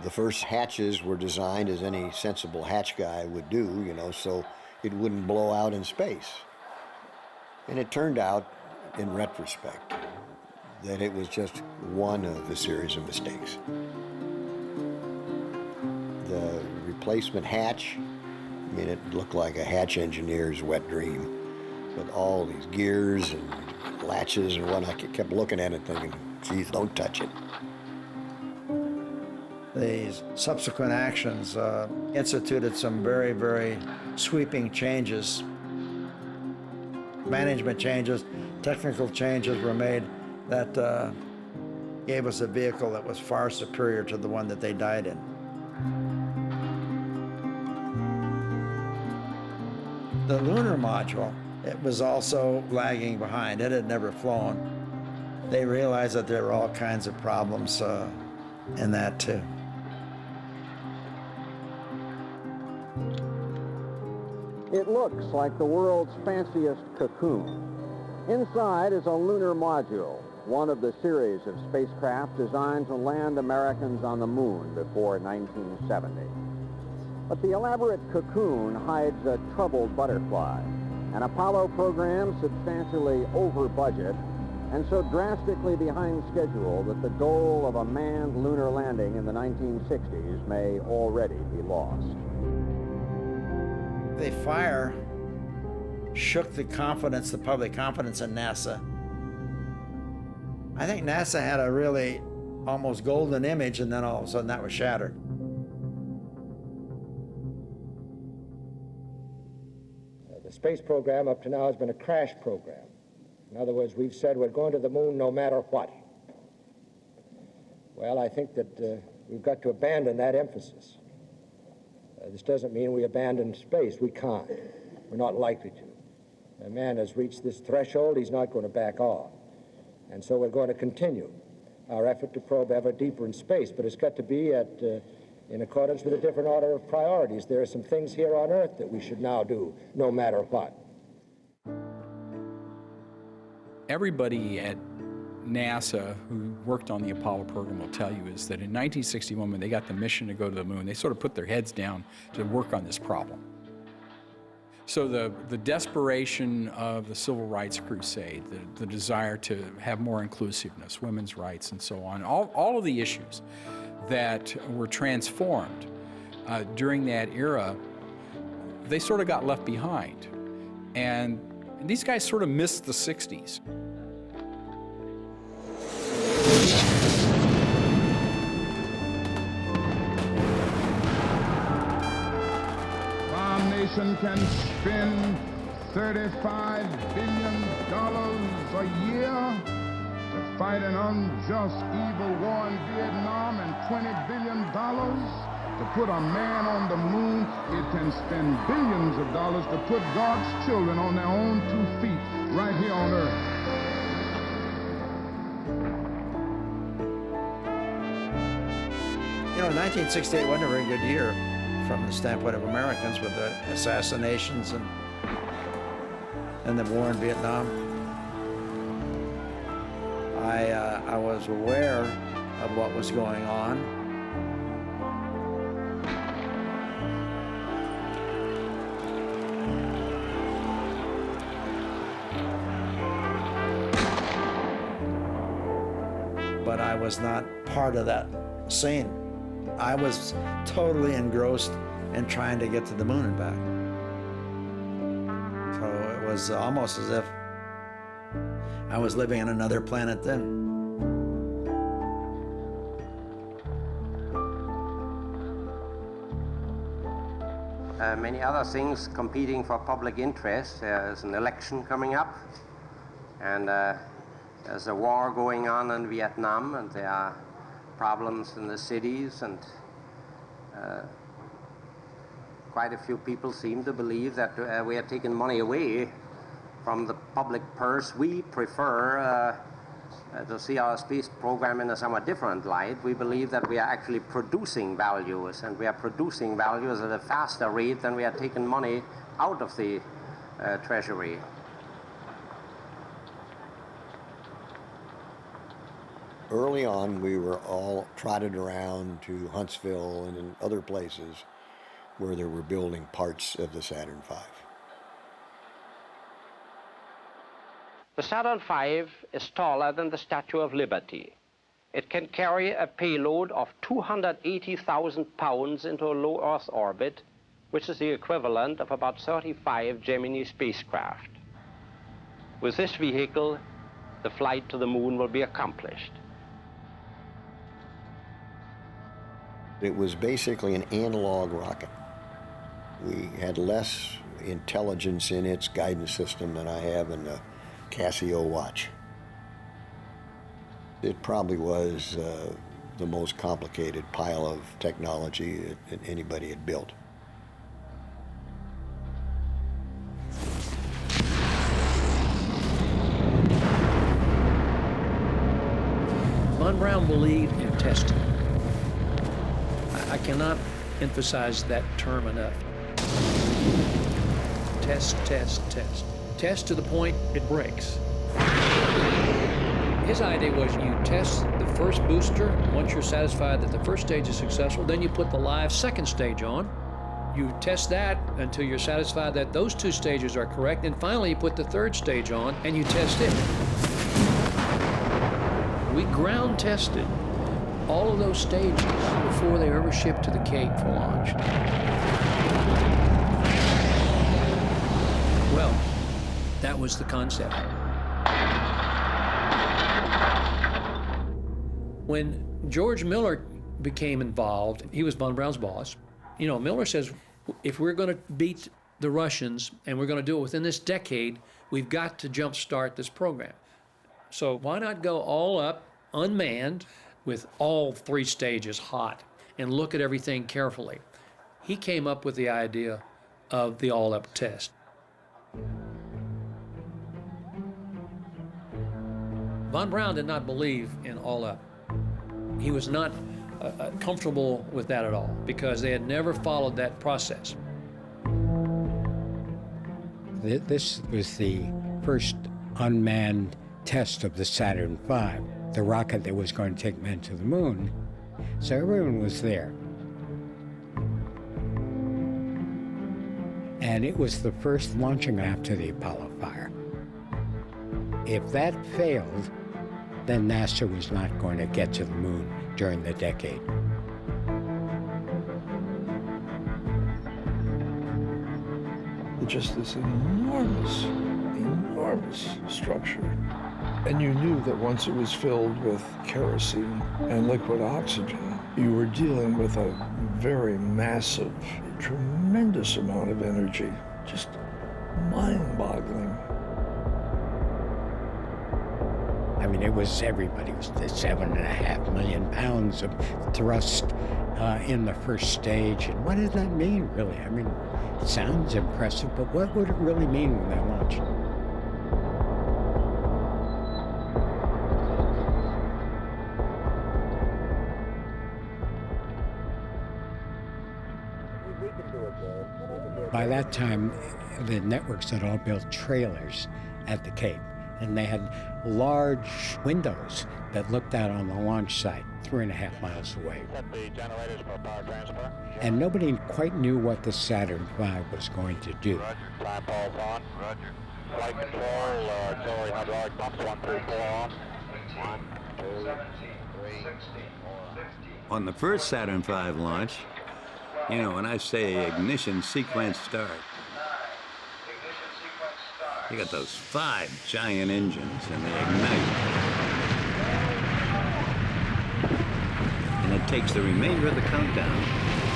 Speaker 14: The first hatches were designed as any sensible hatch guy would do, you know, so it wouldn't blow out in space. And it turned out, in retrospect, that it was just one of a series of mistakes. The replacement hatch, I mean, it looked like a hatch engineer's wet dream. With all these gears and latches and whatnot, I kept looking at it thinking, geez, don't touch it.
Speaker 26: These subsequent actions instituted some very, very sweeping changes. Management changes, technical changes were made that gave us a vehicle that was far superior to the one that they died in. The lunar module, it was also lagging behind. It had never flown. They realized that there were all kinds of problems in that too.
Speaker 12: It looks like the world's fanciest cocoon. Inside is a lunar module, one of the series of spacecraft designed to land Americans on the moon before 1970. But the elaborate cocoon hides a troubled butterfly, an Apollo program substantially over budget and so drastically behind schedule that the goal of a manned lunar landing in the 1960s may already be lost.
Speaker 26: The fire shook the confidence, the public confidence in NASA. I think NASA had a really almost golden image, and then all of a sudden that was shattered.
Speaker 27: The space program up to now has been a crash program. In other words, we've said we're going to the moon no matter what. Well, I think that we've got to abandon that emphasis. This doesn't mean we abandon space. We can't. We're not likely to. A man has reached this threshold, he's not going to back off. And so we're going to continue our effort to probe ever deeper in space, but it's got to be in accordance with a different order of priorities. There are some things here on Earth that we should now do, no matter what.
Speaker 4: everybody at NASA who worked on the Apollo program will tell you is that in 1961, when they got the mission to go to the moon, they sort of put their heads down to work on this problem. So the desperation of the civil rights crusade, the desire to have more inclusiveness, women's rights and so on, all of the issues that were transformed during that era, they sort of got left behind. And these guys sort of missed the 60s.
Speaker 8: Our nation can spend $35 billion a year to fight an unjust, evil war in Vietnam, and $20 billion to put a man on the moon. It can spend billions of dollars to put God's children on their own 2 feet right here on Earth.
Speaker 26: You know, 1968 wasn't a very good year from the standpoint of Americans with the assassinations and the war in Vietnam. I was aware of what was going on. But I was not part of that scene. I was totally engrossed in trying to get to the moon and back. So it was almost as if I was living on another planet then.
Speaker 10: Many other things competing for public interest. There's an election coming up, and there's a war going on in Vietnam, and there are problems in the cities, and quite a few people seem to believe that we are taking money away from the public purse. We prefer to see our space program in a somewhat different light. We believe that we are actually producing values, and we are producing values at a faster rate than we are taking money out of the treasury.
Speaker 14: Early on, we were all trotted around to Huntsville and in other places where they were building parts of the Saturn V.
Speaker 10: The Saturn V is taller than the Statue of Liberty. It can carry a payload of 280,000 pounds into a low Earth orbit, which is the equivalent of about 35 Gemini spacecraft. With this vehicle, the flight to the moon will be accomplished.
Speaker 14: It was basically an analog rocket. We had less intelligence in its guidance system than I have in the Casio watch. It probably was the most complicated pile of technology that anybody had built.
Speaker 15: Von Braun believed in testing. I cannot emphasize that term enough. Test, test, test. Test to the point it breaks. His idea was you test the first booster. Once you're satisfied that the first stage is successful, then you put the live second stage on. You test that until you're satisfied that those 2 stages are correct. And finally, you put the 3rd stage on and you test it. We ground tested all of those stages before they were ever shipped to the Cape for launch. Well, that was the concept. When George Miller became involved, he was von Braun's boss. You know, Miller says, if we're going to beat the Russians and we're going to do it within this decade, we've got to jumpstart this program. So why not go all up, unmanned, with all 3 stages hot, and look at everything carefully? He came up with the idea of the all-up test. Von Braun did not believe in all-up. He was not comfortable with that at all, because they had never followed that process.
Speaker 2: This was the first unmanned test of the Saturn V, the rocket that was going to take men to the moon. So everyone was there. And it was the first launching after the Apollo fire. If that failed, then NASA was not going to get to the moon during the decade.
Speaker 9: Just this enormous structure. And you knew that once it was filled with kerosene and liquid oxygen, you were dealing with a very massive, tremendous amount of energy. Just mind-boggling.
Speaker 2: I mean, it was everybody. It was the 7.5 million pounds of thrust in the first stage. And what does that mean, really? I mean, it sounds impressive, but what would it really mean when they launched? By that time, the networks had all built trailers at the Cape, and they had large windows that looked out on the launch site 3.5 miles away.
Speaker 1: Set the generators for power transfer.
Speaker 2: And nobody quite knew what the Saturn V was going to do.
Speaker 1: Roger. Time pulse on. Roger. Flight control, auxiliary hydraulic pumps, 1 through 4 on. 1, 2, 3, 4.
Speaker 3: On the first Saturn V launch, you know, when I say ignition sequence start, you got those 5 giant engines and they ignite. And it takes the remainder of the countdown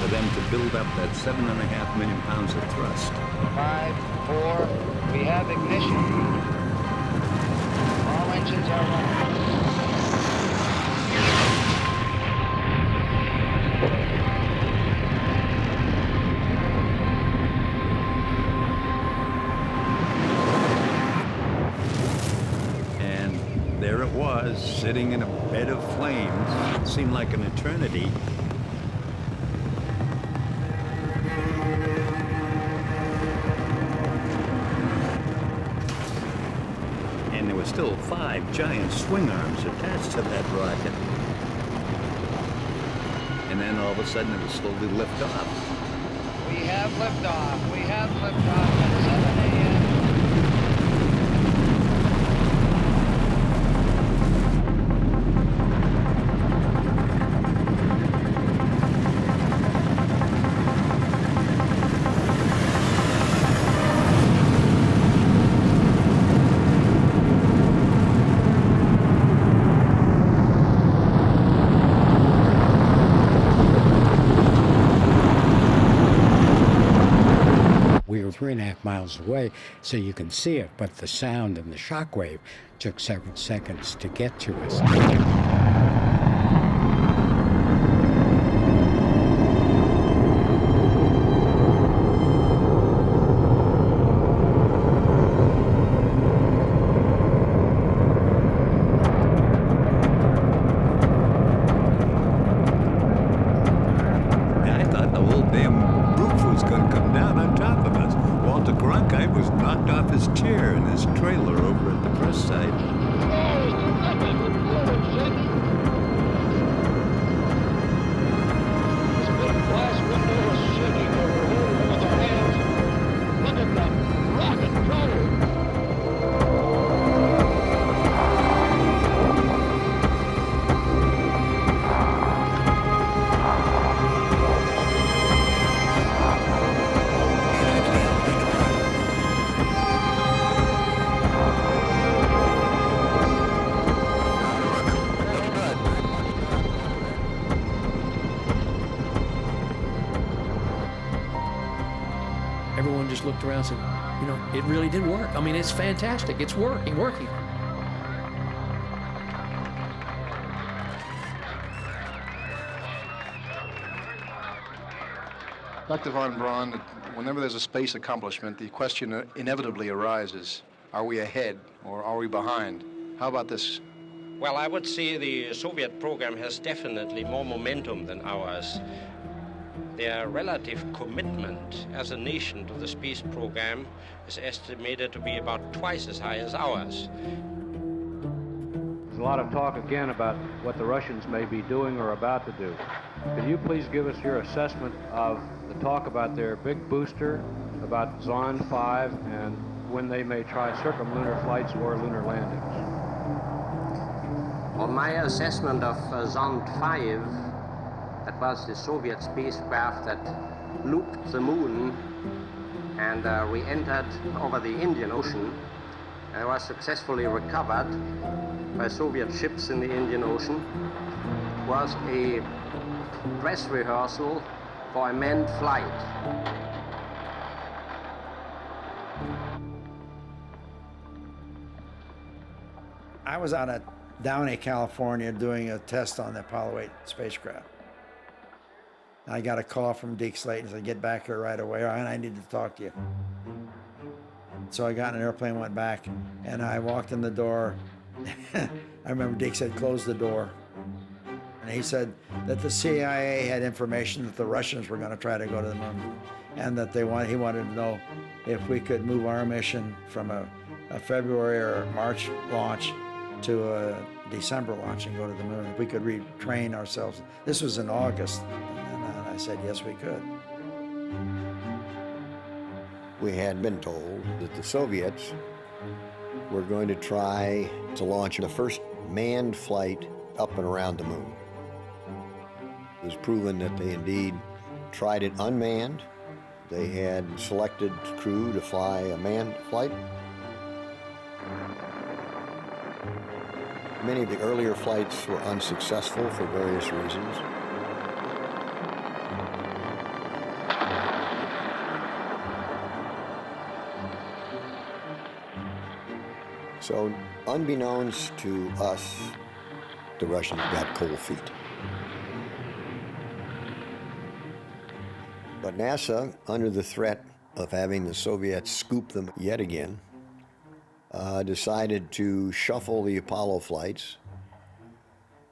Speaker 3: for them to build up that 7.5 million pounds of thrust.
Speaker 17: 5, 4, we have ignition. All engines are running.
Speaker 3: There it was, sitting in a bed of flames. It seemed like an eternity. And there were still 5 giant swing arms attached to that rocket. And then all of a sudden it would slowly lift off.
Speaker 17: We have liftoff. We have liftoff at 7 a.m.
Speaker 2: We were 3.5 miles away, so you can see it, but the sound and the shock wave took several seconds to get to us.
Speaker 15: Everyone just looked around and said, you know, it really did work. I mean, it's fantastic. It's working.
Speaker 18: Dr. von Braun, whenever there's a space accomplishment, the question inevitably arises, are we ahead or are we behind? How about this?
Speaker 10: Well, I would say the Soviet program has definitely more momentum than ours. Their relative commitment as a nation to the space program is estimated to be about twice as high as ours.
Speaker 5: a lot of talk again about what the Russians may be doing or about to do. Could you please give us your assessment of the talk about their big booster, about Zond 5, and when they may try circumlunar flights or lunar landings?
Speaker 10: Well, my assessment of Zond 5, that was the Soviet spacecraft that looped the moon and re-entered over the Indian Ocean and was successfully recovered by Soviet ships in the Indian Ocean, was a dress rehearsal for a manned flight.
Speaker 26: I was out at Downey, California, doing a test on the Apollo 8 spacecraft. I got a call from Deke Slayton and said, "Get back here right away, Ryan, I need to talk to you." So I got in an airplane, went back, and I walked in the door. I remember Deke said, "Close the door." And he said that the CIA had information that the Russians were going to try to go to the moon, and that he wanted to know if we could move our mission from a February or March launch to a December launch and go to the moon. If we could retrain ourselves. This was in August, and I said, yes, we could.
Speaker 14: We had been told that the Soviets were going to try to launch the first manned flight up and around the moon. It was proven that they indeed tried it unmanned. They had selected crew to fly a manned flight. Many of the earlier flights were unsuccessful for various reasons. So, unbeknownst to us, the Russians got cold feet. But NASA, under the threat of having the Soviets scoop them yet again, decided to shuffle the Apollo flights,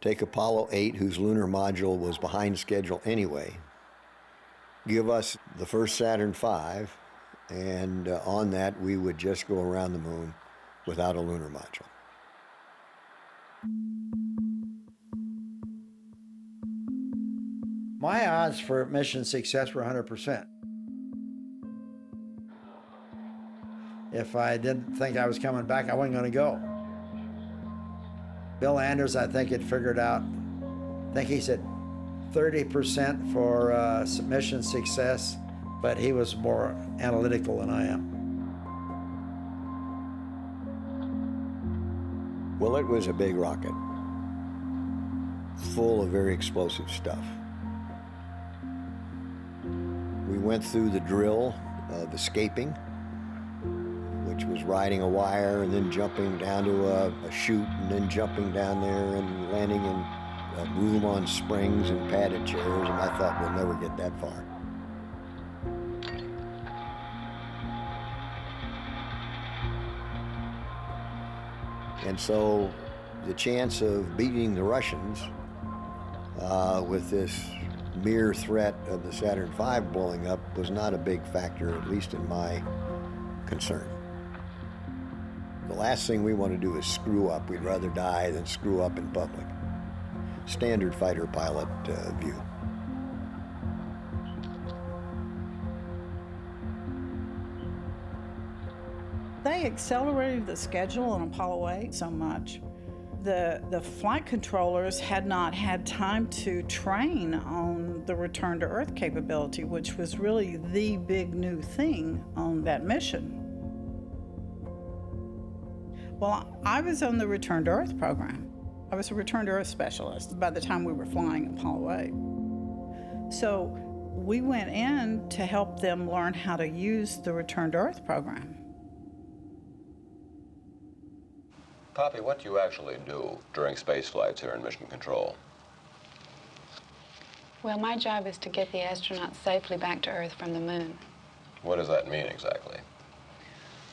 Speaker 14: take Apollo 8, whose lunar module was behind schedule anyway, give us the first Saturn V, and on that we would just go around the moon without a lunar module.
Speaker 26: My odds for mission success were 100%. If I didn't think I was coming back, I wasn't going to go. Bill Anders, I think, had figured out, I think he said 30% for mission success, but he was more analytical than I am.
Speaker 14: Well, it was a big rocket, full of very explosive stuff. We went through the drill of escaping, which was riding a wire and then jumping down to a chute and then jumping down there and landing in a room on springs and padded chairs, and I thought we'll never get that far. And so the chance of beating the Russians with this mere threat of the Saturn V blowing up was not a big factor, at least in my concern. The last thing we want to do is screw up. We'd rather die than screw up in public. Standard fighter pilot view.
Speaker 7: They accelerated the schedule on Apollo 8 so much. The flight controllers had not had time to train on the return to Earth capability, which was really the big new thing on that mission. Well, I was on the return to Earth program. I was a return to Earth specialist by the time we were flying Apollo 8. So we went in to help them learn how to use the return to Earth program.
Speaker 13: Poppy, what do you actually do during space flights here in Mission Control?
Speaker 16: Well, my job is to get the astronauts safely back to Earth from the moon.
Speaker 13: What does that mean exactly?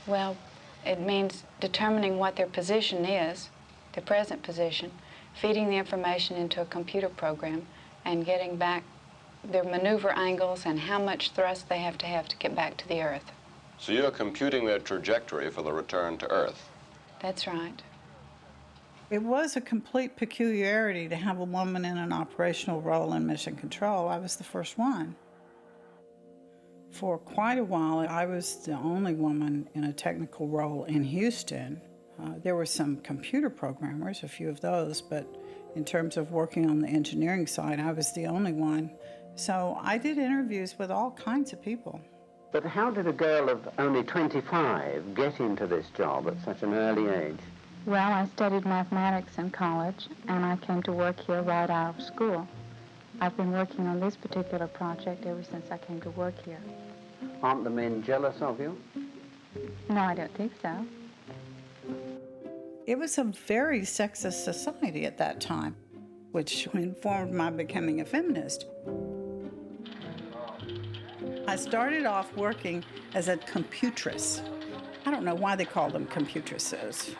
Speaker 16: Well, it means determining what their position is, their present position, feeding the information into a computer program, and getting back their maneuver angles and how much thrust they have to get back to the Earth.
Speaker 13: So you're computing their trajectory for the return to Earth?
Speaker 16: That's right.
Speaker 7: It was a complete peculiarity to have a woman in an operational role in mission control. I was the first one. For quite a while, I was the only woman in a technical role in Houston. There were some computer programmers, a few of those, but in terms of working on the engineering side, I was the only one. So I did interviews with all kinds of people.
Speaker 6: But how did a girl of only 25 get into this job at such an early age?
Speaker 16: Well, I studied mathematics in college, and I came to work here right out of school. I've been working on this particular project ever since I came to work here.
Speaker 6: Aren't the men jealous of you?
Speaker 16: No, I don't think so.
Speaker 7: It was a very sexist society at that time, which informed my becoming a feminist. I started off working as a computress. I don't know why they call them computresses.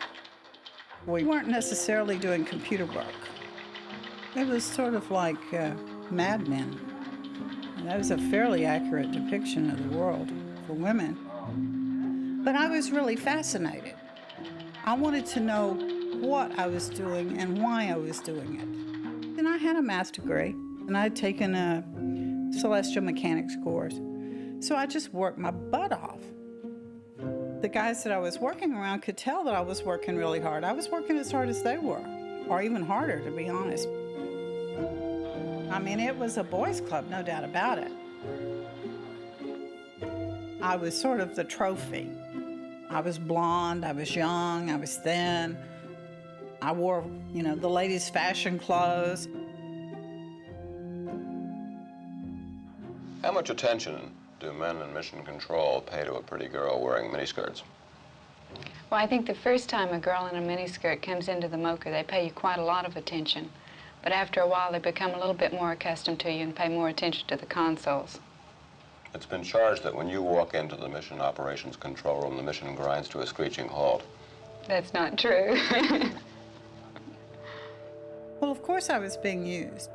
Speaker 7: We weren't necessarily doing computer work. It was sort of like Mad Men. And that was a fairly accurate depiction of the world for women. But I was really fascinated. I wanted to know what I was doing and why I was doing it. And I had a maths degree, and I'd taken a celestial mechanics course. So I just worked my butt off. The guys that I was working around could tell that I was working really hard. I was working as hard as they were, or even harder, to be honest. I mean, it was a boys' club, no doubt about it. I was sort of the trophy. I was blonde, I was young, I was thin. I wore, the ladies' fashion clothes.
Speaker 13: How much attention do men in mission control pay to a pretty girl wearing miniskirts?
Speaker 16: Well, I think the first time a girl in a miniskirt comes into the MOCA, they pay you quite a lot of attention. But after a while, they become a little bit more accustomed to you and pay more attention to the consoles.
Speaker 13: It's been charged that when you walk into the mission operations control room, the mission grinds to a screeching halt.
Speaker 16: That's not true.
Speaker 7: Well, of course I was being used.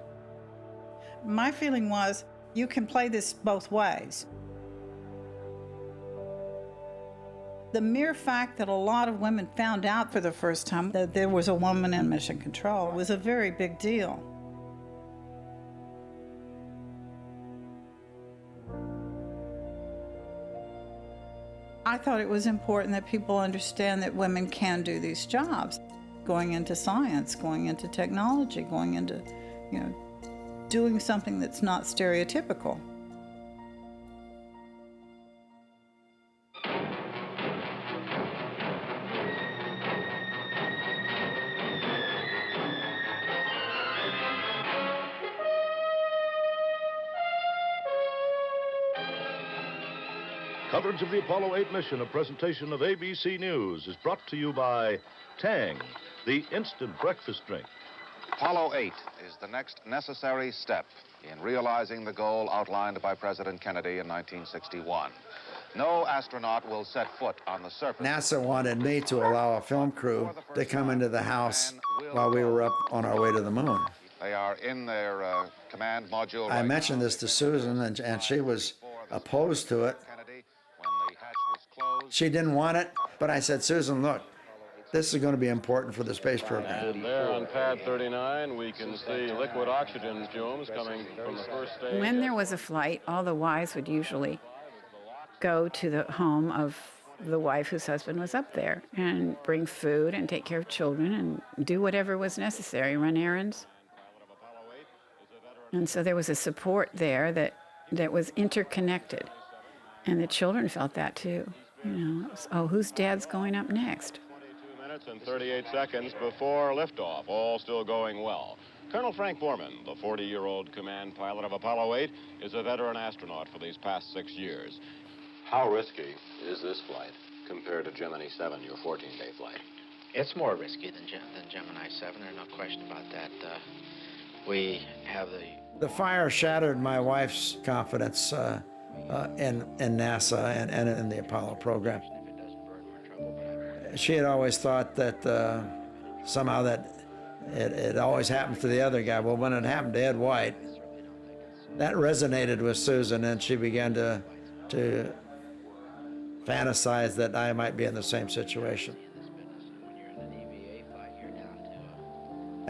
Speaker 7: My feeling was, you can play this both ways. The mere fact that a lot of women found out for the first time that there was a woman in mission control was a very big deal. I thought it was important that people understand that women can do these jobs. Going into science, going into technology, going into, doing something that's not stereotypical.
Speaker 11: Coverage of the Apollo 8 mission, a presentation of ABC News, is brought to you by Tang, the instant breakfast drink.
Speaker 19: Apollo 8 is the next necessary step in realizing the goal outlined by President Kennedy in 1961. No astronaut will set foot on the surface.
Speaker 26: NASA wanted me to allow a film crew to come into the house while we were up on our way to the moon.
Speaker 19: They are in their command module.
Speaker 26: I mentioned this to Susan, and she was opposed to it. She didn't want it, but I said, Susan, look, this is going to be important for the space program.
Speaker 13: And there on pad 39, we can see liquid oxygen fumes coming from the first stage.
Speaker 20: When there was a flight, all the wives would usually go to the home of the wife whose husband was up there and bring food and take care of children and do whatever was necessary, run errands. And so there was a support there that was interconnected. And the children felt that too. Oh, whose dad's going up next?
Speaker 13: 22 minutes and 38 seconds before liftoff, all still going well. Colonel Frank Borman, the 40-year-old command pilot of Apollo 8, is a veteran astronaut for these past 6 years. How risky is this flight compared to Gemini 7, your 14-day flight?
Speaker 21: It's more risky than Gemini 7, there's no question about that. We have
Speaker 26: The fire shattered my wife's confidence in NASA and in the Apollo program. She had always thought that somehow that it always happens to the other guy. Well, when it happened to Ed White, that resonated with Susan, and she began to fantasize that I might be in the same situation.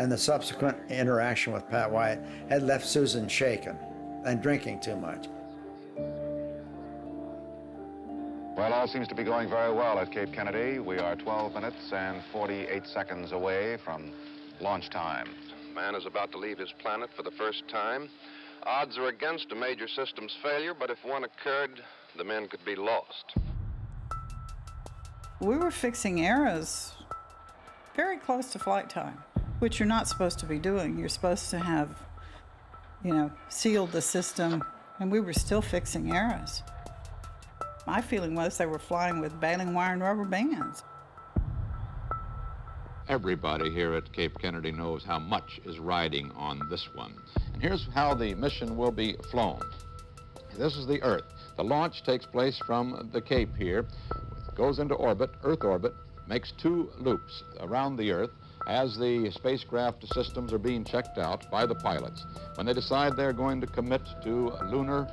Speaker 26: and the subsequent interaction with Pat Wyatt had left Susan shaken and drinking too much.
Speaker 19: Well, all seems to be going very well at Cape Kennedy. We are 12 minutes and 48 seconds away from launch time.
Speaker 4: Man is about to leave his planet for the first time. Odds are against a major systems failure, but if one occurred, the men could be lost.
Speaker 7: We were fixing errors very close to flight time, which you're not supposed to be doing. You're supposed to have, sealed the system, and we were still fixing errors. My feeling was they were flying with baling wire and rubber bands.
Speaker 12: Everybody here at Cape Kennedy knows how much is riding on this one. And here's how the mission will be flown. This is the Earth. The launch takes place from the Cape here, goes into orbit, Earth orbit, makes 2 loops around the Earth as the spacecraft systems are being checked out by the pilots. When they decide they're going to commit to lunar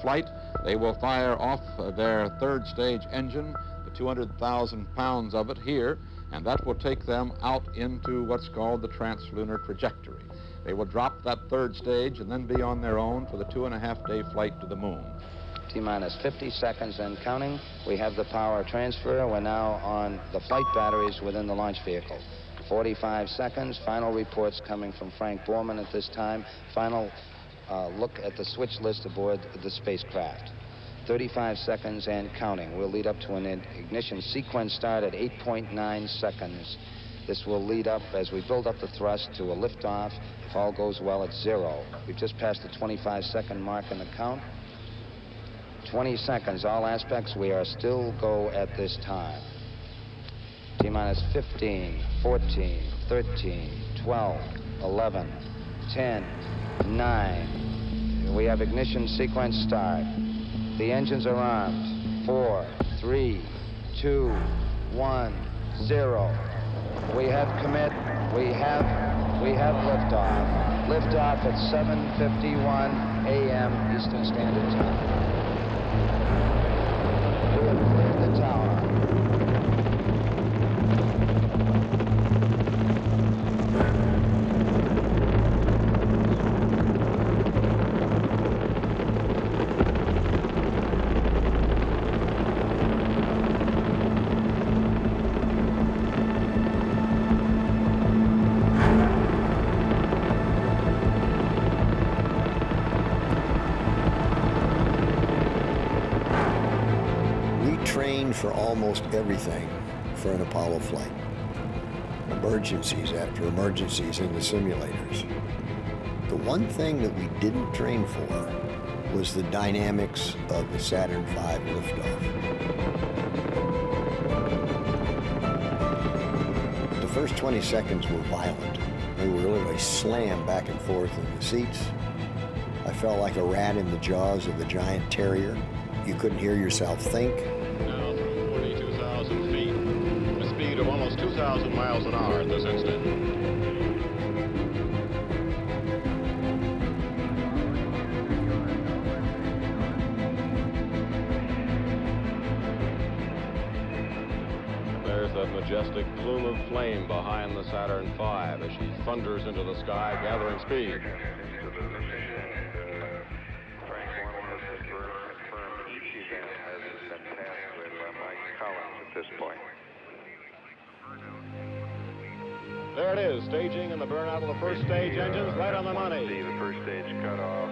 Speaker 12: flight, they will fire off their 3rd stage engine, the 200,000 pounds of it here, and that will take them out into what's called the translunar trajectory. They will drop that 3rd stage and then be on their own for the 2.5-day flight to the moon.
Speaker 21: T-minus 50 seconds and counting. We have the power transfer. We're now on the flight batteries within the launch vehicle. 45 seconds. Final reports coming from Frank Borman at this time. Final look at the switch list aboard the spacecraft. 35 seconds and counting. We'll lead up to an ignition sequence start at 8.9 seconds. This will lead up, as we build up the thrust, to a liftoff. If all goes well, at 0. We've just passed the 25-second mark in the count. 20 seconds, all aspects, we are still go at this time. T-minus 15, 14, 13, 12, 11, 10, 9. We have ignition sequence start. The engines are armed. 4, 3, 2, 1, 0. We have commit. We have liftoff. Liftoff at 7:51 a.m. Eastern Standard Time. We have cleared the tower.
Speaker 14: For almost everything for an Apollo flight. Emergencies after emergencies in the simulators. The one thing that we didn't train for was the dynamics of the Saturn V liftoff. The first 20 seconds were violent. We were literally slammed back and forth in the seats. I felt like a rat in the jaws of a giant terrier. You couldn't hear yourself think.
Speaker 13: Of almost 2,000 miles an hour at this instant. There's that majestic plume of flame behind the Saturn V as she thunders into the sky, gathering speed.
Speaker 4: At this point.
Speaker 13: There it is, staging and the burnout of the first stage engines right on the money.
Speaker 4: See the first stage cut off.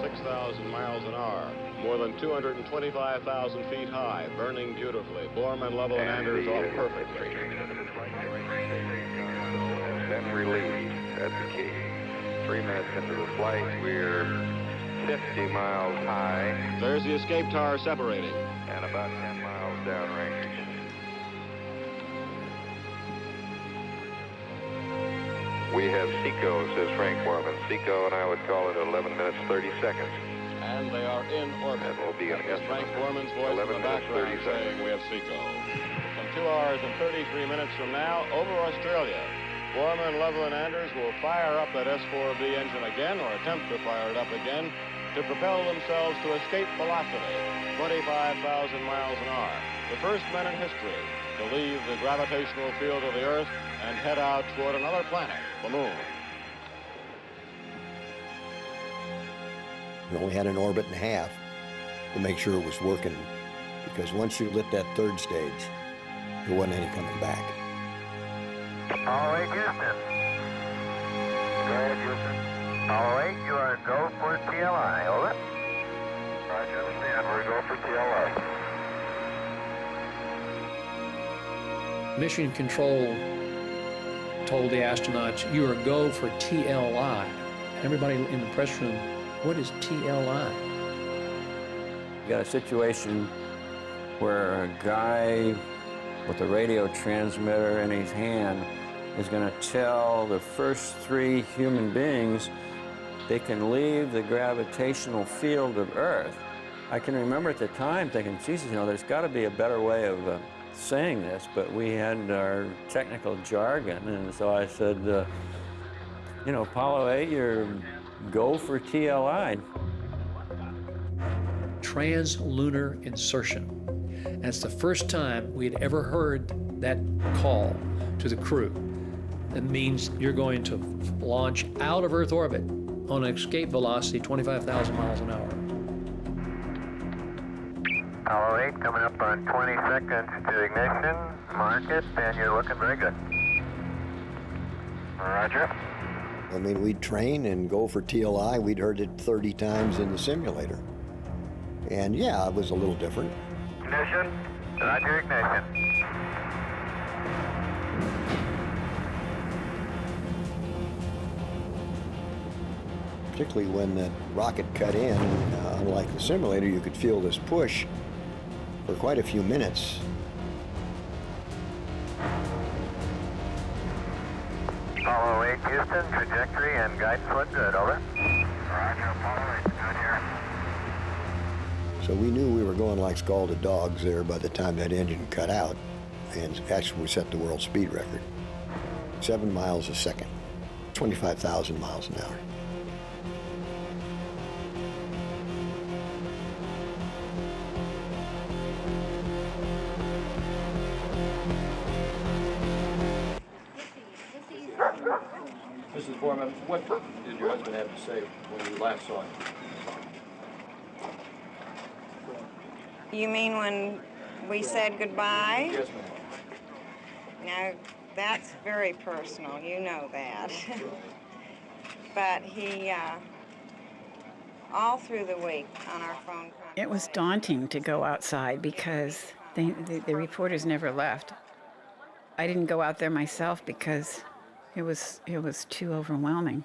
Speaker 13: 6,000 miles an hour, more than 225,000 feet high, burning beautifully. Borman, Lovell, and Anders off perfectly.
Speaker 4: Then released at the key. 3 minutes into the flight, we're 50 miles high.
Speaker 13: There's the escape tower separating.
Speaker 4: And about 10 miles downrange. We have SECO, says Frank Borman. SECO, and I would call it 11 minutes, 30 seconds.
Speaker 13: And they are in orbit.
Speaker 4: And we'll be in
Speaker 13: Frank Borman's voice in the background saying we have SECO. Some 2 hours and 33 minutes from now, over Australia, Borman, Lovell, and Anders will fire up that S-4B engine again, or attempt to fire it up again, to propel themselves to escape velocity, 25,000 miles an hour. The first men in history to leave the gravitational field of the Earth and head out toward another planet, the Moon.
Speaker 14: We only had an orbit and a half to make sure it was working, because once you lit that third stage, there wasn't any coming back.
Speaker 1: Apollo 8, Houston. Go ahead, Houston. Apollo 8, you are go for TLI, over. Roger, understand, we're go for TLI.
Speaker 15: Mission Control told the astronauts, you are go for TLI. Everybody in the press room, what is TLI?
Speaker 2: You got a situation where a guy with a radio transmitter in his hand is going to tell the first 3 human beings they can leave the gravitational field of Earth. I can remember at the time thinking, Jesus, you know, there's got to be a better way of saying this, but we had our technical jargon, and so I said, you know, Apollo 8, you're go for TLI.
Speaker 15: Translunar insertion. And it's the first time we had ever heard that call to the crew. It means you're going to launch out of Earth orbit on an escape velocity 25,000 miles an hour.
Speaker 1: Apollo 8 coming up on 20 seconds to ignition. Mark it, and you're looking very good. Roger.
Speaker 14: I mean, we'd train and go for TLI. We'd heard it 30 times in the simulator. And yeah, it was a little different.
Speaker 1: Ignition. Roger, ignition.
Speaker 14: Particularly when that rocket cut in, unlike the simulator, you could feel this push for quite a few minutes.
Speaker 1: Apollo 8, Houston, trajectory and guidance look good, over. Roger, Apollo 8, good here.
Speaker 14: So we knew we were going like scalded dogs there by the time that engine cut out, and actually we set the world speed record. 7 miles a second, 25,000 miles an hour.
Speaker 5: Mrs. Foreman, what did your husband have to say when you last saw him?
Speaker 8: You mean when we said goodbye?
Speaker 5: Yes, ma'am.
Speaker 8: Now, that's very personal, you know that. But he, all through the week on our phone contact.
Speaker 20: It was daunting to go outside because the reporters never left. I didn't go out there myself because it was too overwhelming.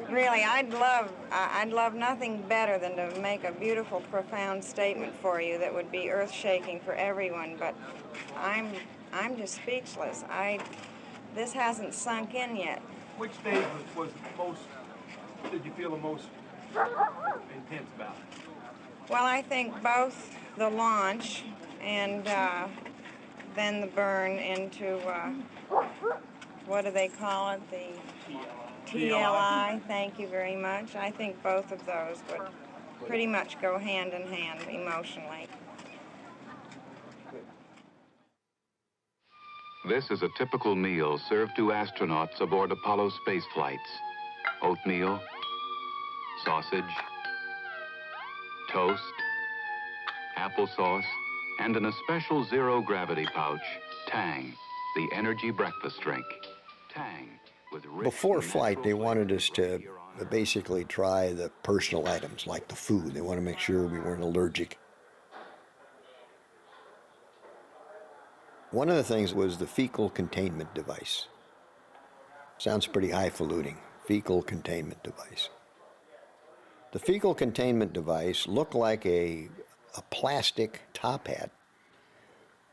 Speaker 8: Really, I'd love nothing better than to make a beautiful, profound statement for you that would be earth-shaking for everyone, but I'm just speechless. This hasn't sunk in yet.
Speaker 5: Which stage was most, did you feel the most intense about?
Speaker 8: Well, I think both the launch and then the burn into, what do they call it? The TLI, thank you very much. I think both of those would pretty much go hand in hand emotionally.
Speaker 19: This is a typical meal served to astronauts aboard Apollo space flights. Oatmeal, sausage, toast, applesauce, and in a special zero-gravity pouch, Tang, the energy breakfast drink. Tang, with rich...
Speaker 14: Before flight, they wanted us to basically try the personal items, like the food. They want to make sure we weren't allergic. One of the things was the fecal containment device. Sounds pretty highfalutin, fecal containment device. The fecal containment device looked like a plastic top hat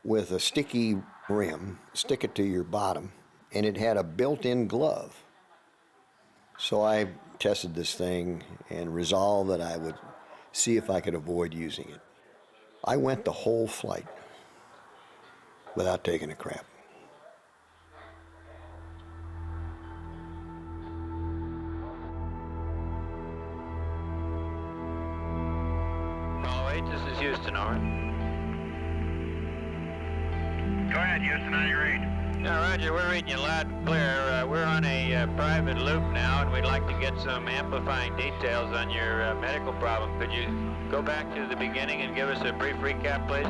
Speaker 14: with a sticky rim, stick it to your bottom, and it had a built-in glove. So I tested this thing and resolved that I would see if I could avoid using it. I went the whole flight without taking a crap.
Speaker 2: Apollo 8, this is Houston, over.
Speaker 1: ahead, Houston, how do you read?
Speaker 3: Roger, we're reading you loud and clear. We're on a private loop now, and we'd like to get some amplifying details on your medical problem. Could you go back to the beginning and give us a brief recap, please?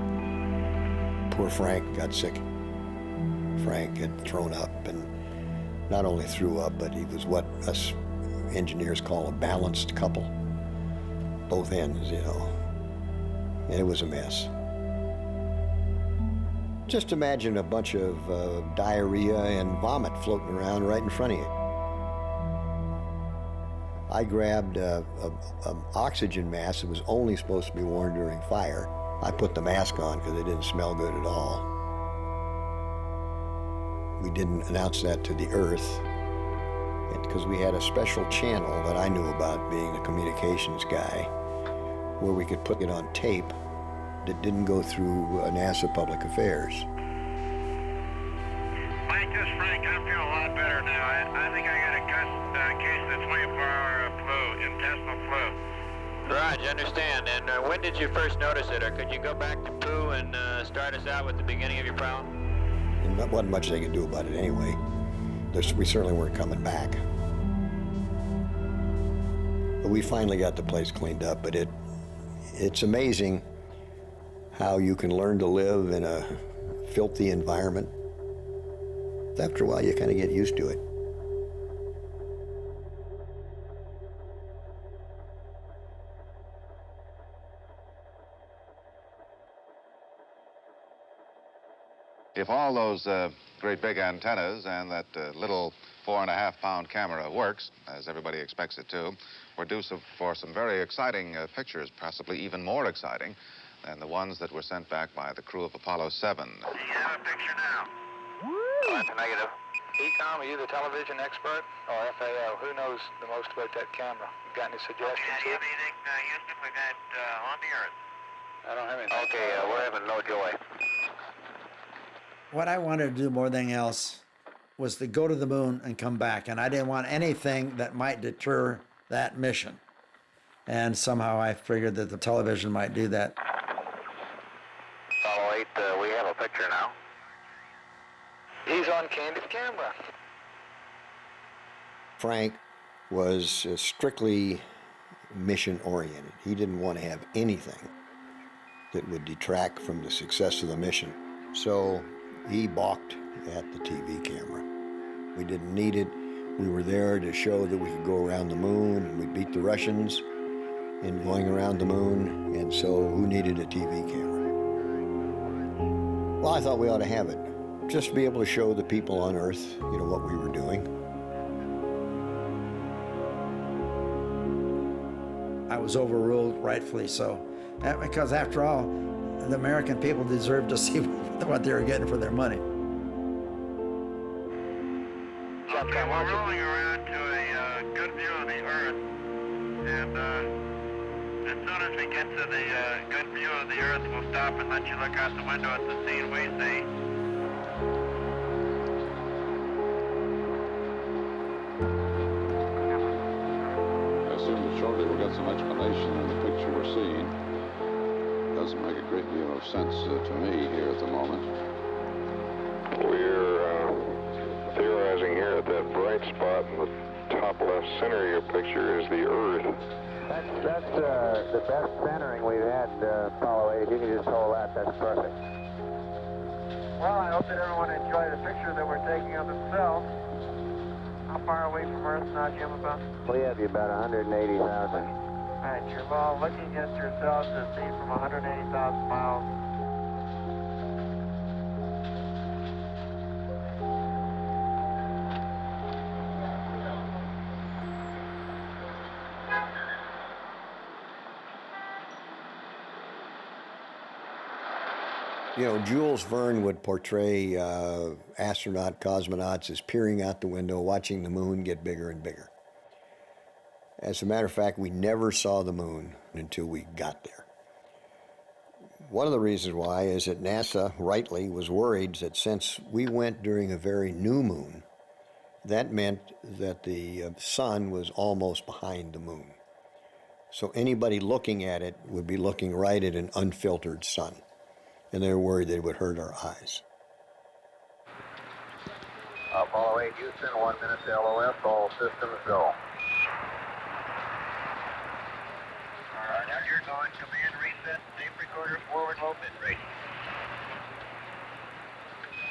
Speaker 14: Poor Frank got sick. Frank had thrown up, and not only threw up, but he was what us engineers call a balanced couple. Both ends, you know. And it was a mess. Just imagine a bunch of diarrhea and vomit floating around right in front of you. I grabbed an oxygen mask that was only supposed to be worn during fire. I put the mask on because it didn't smell good at all. We didn't announce that to the Earth because we had a special channel that I knew about, being a communications guy, where we could put it on tape that didn't go through NASA Public Affairs.
Speaker 1: Mike, this is Frank. I'm feeling a lot better now. I think I got a case of the 24-hour flu, intestinal flu.
Speaker 3: Roger, understand. And when did you first notice it? Or could you go back to Pooh and start us out with the beginning of your problem?
Speaker 14: And there wasn't much they could do about it anyway. We certainly weren't coming back. But we finally got the place cleaned up, but it's amazing how you can learn to live in a filthy environment. After a while, you kind of get used to it.
Speaker 19: If all those great big antennas and that little 4.5-pound camera works, as everybody expects it to, we're due for some very exciting pictures, possibly even more exciting than the ones that were sent back by the crew of Apollo 7.
Speaker 1: Do you have a picture now?
Speaker 3: That's a negative. ECOM, are you the television expert? Or FAO? Who knows the most about that camera? Got any suggestions?
Speaker 1: Okay, do you have anything, Houston? We got on the Earth.
Speaker 3: I don't have anything.
Speaker 1: Okay, we're having no joy.
Speaker 26: What I wanted to do more than anything else was to go to the moon and come back, and I didn't want anything that might deter that mission. And somehow I figured that the television might do that.
Speaker 1: Apollo 8, we have a picture now.
Speaker 3: He's on candid camera.
Speaker 14: Frank was strictly mission-oriented. He didn't want to have anything that would detract from the success of the mission. So he balked at the TV camera. We didn't need it. We were there to show that we could go around the moon, and we beat the Russians in going around the moon, and so who needed a TV camera? Well, I thought we ought to have it, just to be able to show the people on Earth, you know, what we were doing.
Speaker 26: I was overruled, rightfully so, because after all, the American people deserve to see what they were getting for their money.
Speaker 1: Okay, we're rolling around to a good view of the Earth, and as soon as we get to the good view of the Earth, we'll stop and let you look out the window at the scene we see.
Speaker 12: I assume that shortly we'll get some explanation on the picture we're seeing. Doesn't make a great deal of sense to me here at the moment.
Speaker 4: We're theorizing here that that bright spot in the top left center of your picture is the Earth.
Speaker 1: That's the best centering we've had, Apollo 8. You can just hold that. That's perfect. Well, I hope that everyone enjoyed the picture that we're taking of themselves. How far away from Earth now, Jim, about? We have you about 180,000. All right, you're all looking at yourselves as seen from 180,000 miles.
Speaker 14: You know, Jules Verne would portray cosmonauts as peering out the window, watching the moon get bigger and bigger. As a matter of fact, we never saw the moon until we got there. One of the reasons why is that NASA, rightly, was worried that since we went during a very new moon, that meant that the sun was almost behind the moon. So anybody looking at it would be looking right at an unfiltered sun. And they were worried they would hurt our eyes.
Speaker 1: Apollo 8 Houston, 1 minute to LOS, all systems go. Roger, going command reset, tape recorder forward low bit rate.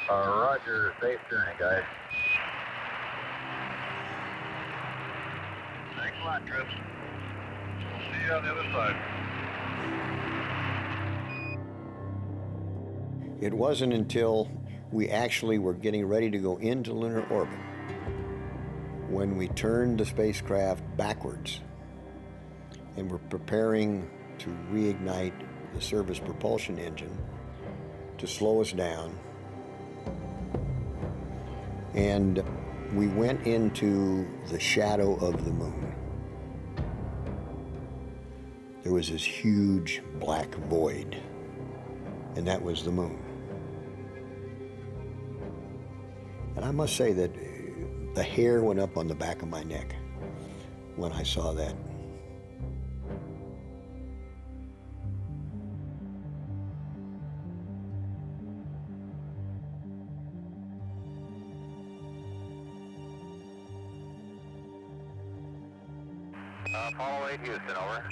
Speaker 1: Roger, safe journey, guys. Thanks a lot, troops. We'll see you on the other side.
Speaker 14: It wasn't until we actually were getting ready to go into lunar orbit when we turned the spacecraft backwards and were preparing to reignite the service propulsion engine to slow us down. And we went into the shadow of the moon. There was this huge black void, and that was the moon. And I must say that the hair went up on the back of my neck when I saw that.
Speaker 1: Apollo 8 Houston, over.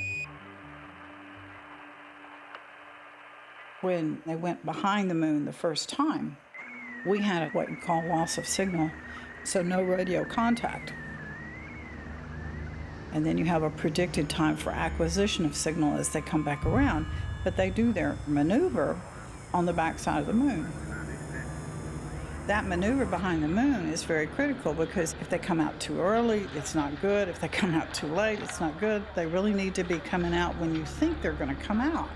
Speaker 7: When they went behind the moon the first time, we had what we call loss of signal, so no radio contact. And then you have a predicted time for acquisition of signal as they come back around, but they do their maneuver on the backside of the moon. That maneuver behind the moon is very critical because if they come out too early, it's not good. If they come out too late, it's not good. They really need to be coming out when you think they're going to come out,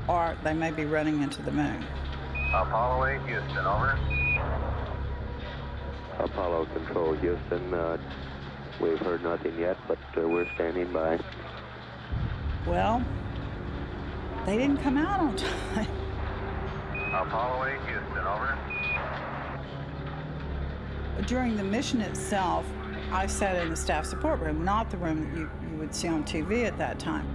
Speaker 7: or they may be running into the moon.
Speaker 1: Apollo 8 Houston, over.
Speaker 9: Apollo Control Houston, we've heard nothing yet, but we're standing by.
Speaker 7: Well, they didn't come out on time.
Speaker 1: Apollo 8 Houston, over.
Speaker 7: During the mission itself, I sat in the staff support room, not the room that you would see on TV at that time.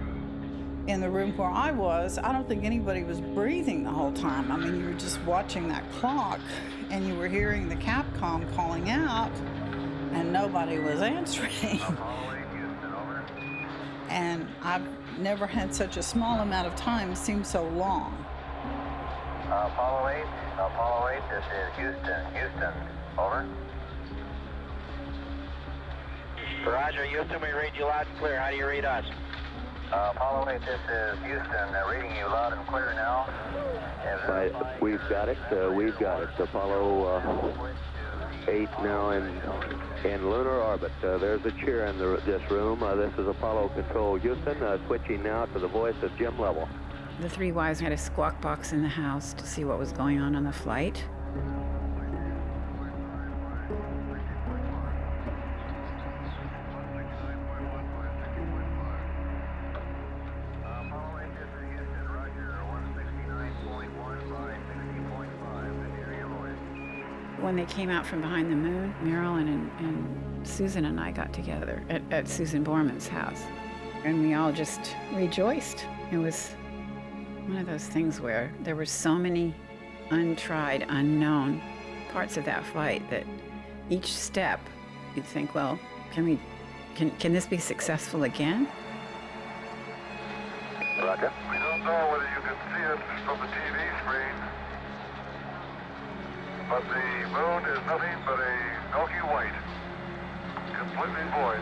Speaker 7: In the room where I was, I don't think anybody was breathing the whole time. I mean, you were just watching that clock, and you were hearing the Capcom calling out, and nobody was answering. And I've never had such a small amount of time seem so long.
Speaker 1: Apollo 8, this is Houston, over. Roger, Houston, we read you loud and clear. How do you read us? Apollo 8, this is Houston, reading you loud and clear now.
Speaker 9: We've got it, Apollo 8 now in lunar orbit. There's a cheer in this room. This is Apollo Control Houston, switching now to the voice of Jim Lovell.
Speaker 20: The three wives had a squawk box in the house to see what was going on the flight. When they came out from behind the moon, Marilyn and Susan and I got together at Susan Borman's house, and we all just rejoiced. It was one of those things where there were so many untried, unknown parts of that flight that each step you'd think, well, can this be successful again?
Speaker 1: Roger. We don't know whether you can see it from the TV screen, but the moon is nothing but a milky white, completely void.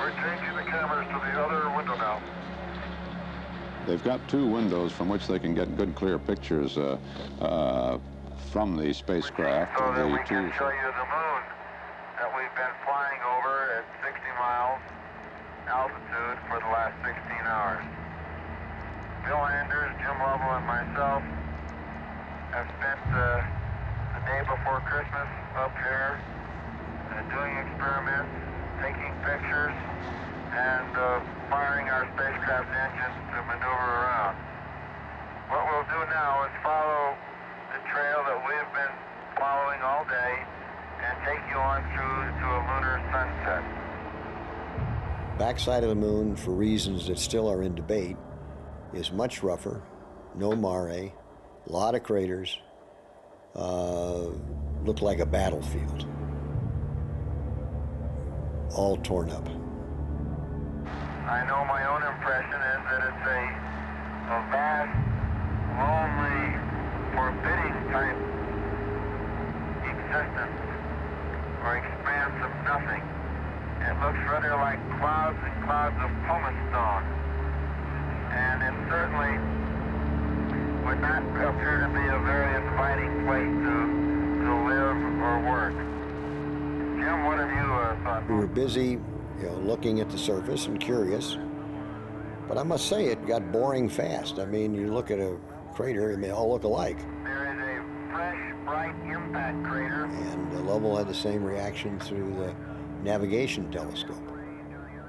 Speaker 1: We're changing the cameras to the other window now.
Speaker 12: They've got two windows from which they can get good, clear pictures from the spacecraft.
Speaker 1: So that we can show you the moon that we've been flying over at 60 miles altitude for the last 16 hours. Bill Anders, Jim Lovell, and myself have spent the day before Christmas up here doing experiments, taking pictures, and firing our spacecraft engines to maneuver around. What we'll do now is follow the trail that we've been following all day and take you on through to a lunar sunset.
Speaker 14: Backside of the moon, for reasons that still are in debate, is much rougher, no mare, a lot of craters, looked like a battlefield, all torn up.
Speaker 1: I know my own impression is that it's a vast, lonely, forbidding type existence or expanse of nothing. It looks rather like clouds and clouds of pumice stone. And it certainly would not appear to be a very inviting place to live or work. Jim, what have you thought?
Speaker 14: We were busy, looking at the surface and curious, but I must say it got boring fast. I mean, you look at a crater and they all look alike.
Speaker 1: There is a fresh, bright impact crater.
Speaker 14: And Lovell had the same reaction through the navigation telescope.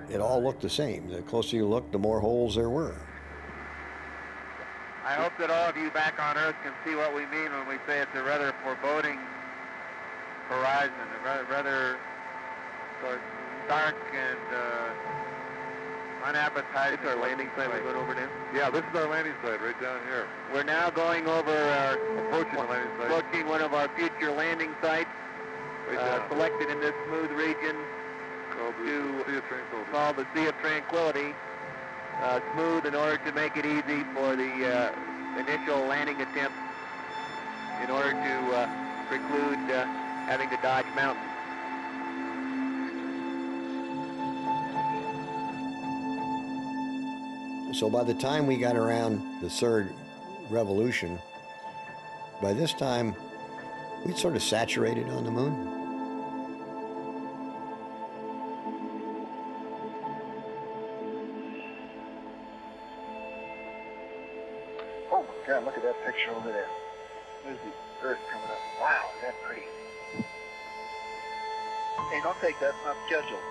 Speaker 14: It all looked the same. The closer you looked, the more holes there were.
Speaker 1: I hope that all of you back on Earth can see what we mean when we say it's a rather foreboding horizon, a rather dark and unappetizing. It's our landing site we're going over now?
Speaker 17: Yeah, this is our landing site right down here.
Speaker 1: We're now going over
Speaker 17: approaching the landing site.
Speaker 1: Approaching one of our future landing sites, selected in this smooth region called the Sea of Tranquility. Smooth in order to make it easy for the initial landing attempt in order to preclude having to dodge mountains.
Speaker 14: So by the time we got around the third revolution, by this time, we'd sort of saturated on the moon.
Speaker 17: Oh my God, look at that picture over there. There's the Earth coming up. Wow, is that pretty. Hey, don't take that, it's not scheduled.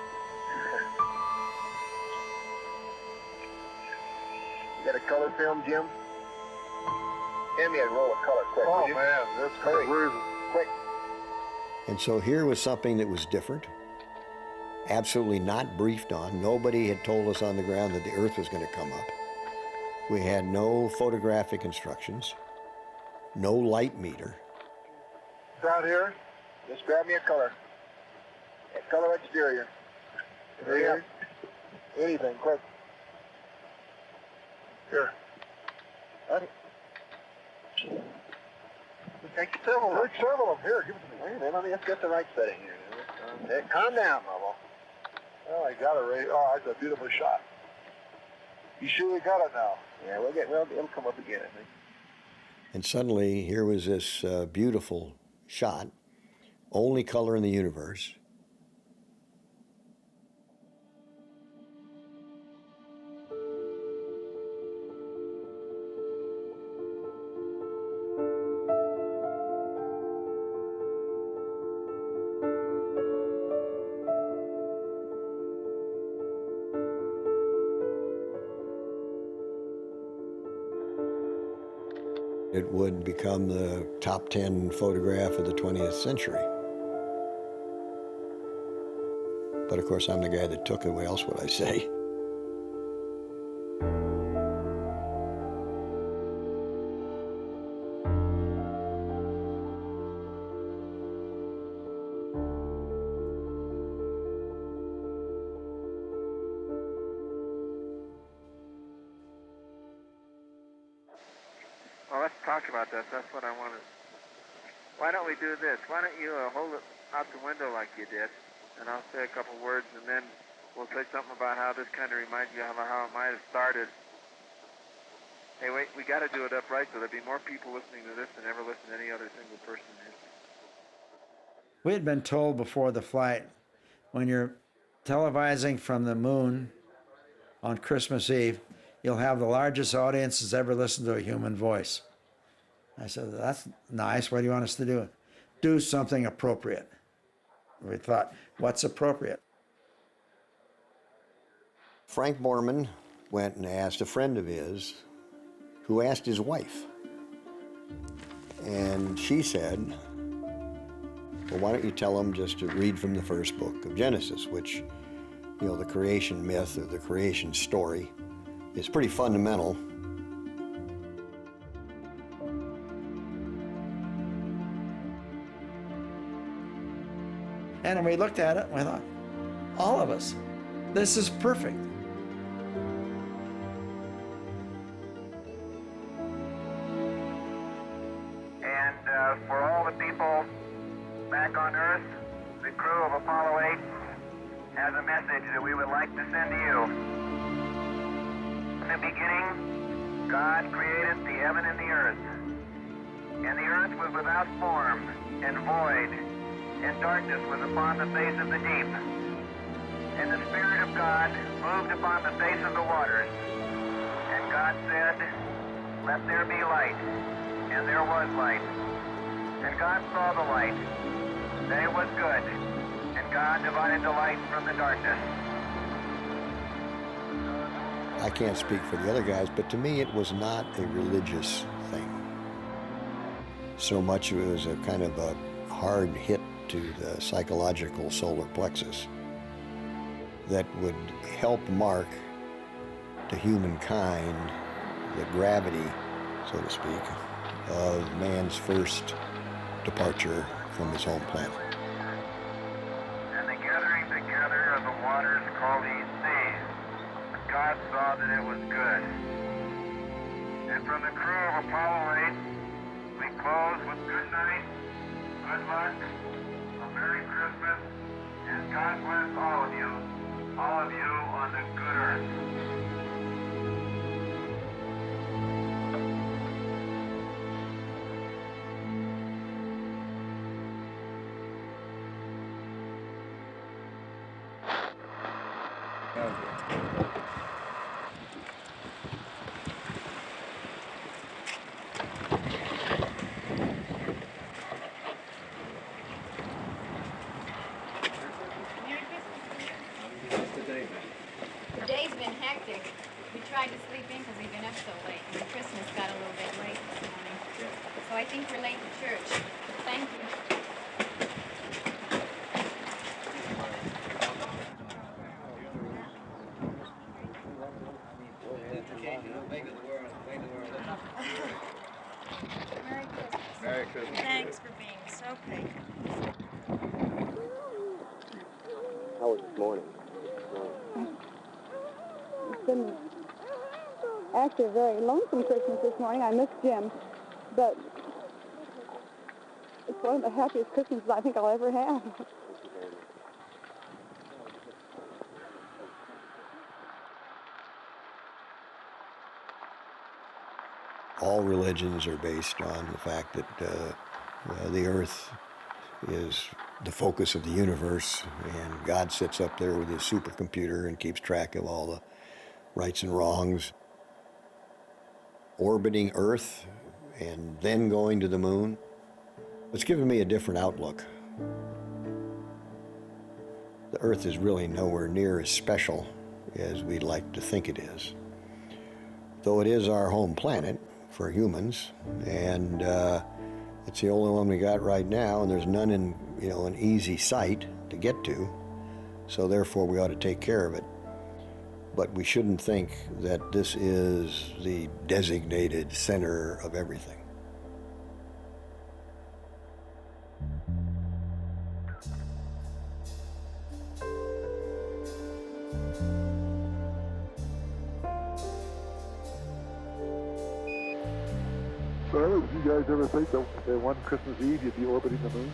Speaker 17: You got a color film, Jim? Hand me a roll of color, quick. Oh man, that's great. Where is it? Quick.
Speaker 14: And so here was something that was different, absolutely not briefed on. Nobody had told us on the ground that the Earth was going to come up. We had no photographic instructions, no light meter.
Speaker 17: Down here, just grab me a color. A color exterior. Here. Anything, quick. Here. Honey. Take several of them. Here, give it to me. Wait a minute, let's get the right setting here. Okay, calm down, Lovell. Oh, I got it right. Oh, that's a beautiful shot. You sure we got it now? Yeah, it'll come up again, I think.
Speaker 14: And suddenly, here was this beautiful shot, only color in the universe. It would become the top 10 photograph of the 20th century. But of course, I'm the guy that took it. What else would I say?
Speaker 1: Well, let's talk about that. That's what I wanted. Why don't we do this? Why don't you hold it out the window like you did, and I'll say a couple words, and then we'll say something about how this kind of reminds you of how it might have started. Hey, wait, we got to do it upright so there'll be more people listening to this than ever listen to any other single person in history.
Speaker 26: We had been told before the flight, when you're televising from the moon on Christmas Eve, you'll have the largest audience that's ever listened to a human voice. I said, that's nice. What do you want us to do? Do something appropriate. We thought, what's appropriate?
Speaker 14: Frank Borman went and asked a friend of his who asked his wife. And she said, well, why don't you tell him just to read from the first book of Genesis, which, the creation myth or the creation story is pretty fundamental.
Speaker 26: plan, and we looked at it and we thought, all of us, this is perfect.
Speaker 1: And for all the people back on Earth, the crew of Apollo 8 has a message that we would like to send to you. In the beginning, God created the heaven and the earth. And the earth was without form and void, and darkness was upon the face of the deep. And the Spirit of God moved upon the face of the waters. And God said, "Let there be light." And there was light. And God saw the light, that it was good. And God divided the light from the darkness.
Speaker 14: I can't speak for the other guys, but to me it was not a religious thing. So much it was a kind of a hard hit to the psychological solar plexus that would help mark to humankind the gravity, so to speak, of man's first departure from his home planet.
Speaker 1: And the gathering together of the waters called he seas. But God saw that it was good. And from the crew of Apollo 8, we close with good night, good luck, a Merry Christmas, and God bless all of you on the good earth.
Speaker 10: The day's been hectic. We tried to sleep in because we've been up so late, and Christmas got a little bit late this morning. So I think we're late to church. Thank you.
Speaker 1: Merry Christmas.
Speaker 10: Thanks for being so patient.
Speaker 9: How was this morning?
Speaker 18: It's been actually a very lonesome Christmas this morning. I missed Jim, but it's one of the happiest Christmases I think I'll ever have.
Speaker 14: All religions are based on the fact that the earth is the focus of the universe, and God sits up there with his supercomputer and keeps track of all the rights and wrongs. Orbiting Earth and then going to the moon, it's given me a different outlook. The Earth is really nowhere near as special as we'd like to think it is. Though it is our home planet for humans, and it's the only one we got right now, and there's none in, an easy sight to get to, so therefore we ought to take care of it. But we shouldn't think that this is the designated center of everything.
Speaker 17: So, did you guys ever think that one Christmas Eve you'd be orbiting the moon?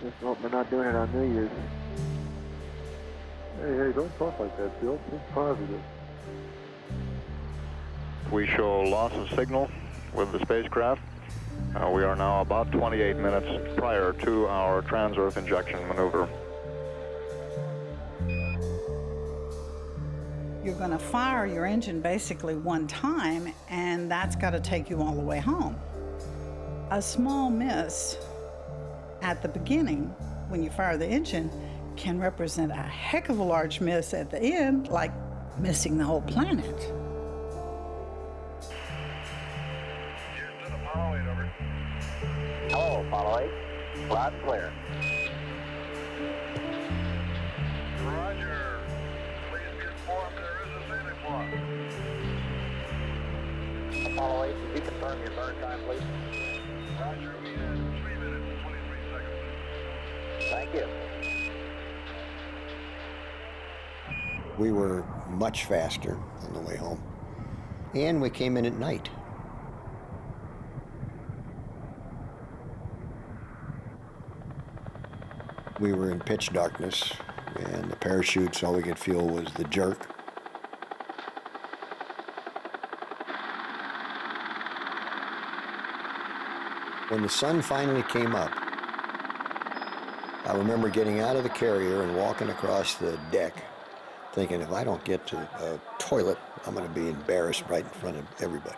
Speaker 9: Just hope they're not doing it on New Year's.
Speaker 17: Hey, don't talk like that, Bill. Think positive.
Speaker 22: We show loss of signal with the spacecraft. We are now about 28 minutes prior to our trans-Earth injection maneuver.
Speaker 7: You're going to fire your engine basically one time, and that's got to take you all the way home. A small miss at the beginning, when you fire the engine, can represent a heck of a large miss at the end, like missing the whole planet.
Speaker 1: Houston, Apollo 8, over.
Speaker 9: Hello, Apollo 8. Loud and clear.
Speaker 1: Roger. Please be informed there is a Santa Claus.
Speaker 9: Apollo 8, could you confirm your burn time, please?
Speaker 1: Roger, we had 3 minutes and 23 seconds.
Speaker 9: Thank you.
Speaker 14: We were much faster on the way home. And we came in at night. We were in pitch darkness, and the parachutes, all we could feel was the jerk. When the sun finally came up, I remember getting out of the carrier and walking across the deck, thinking if I don't get to a toilet, I'm going to be embarrassed right in front of everybody.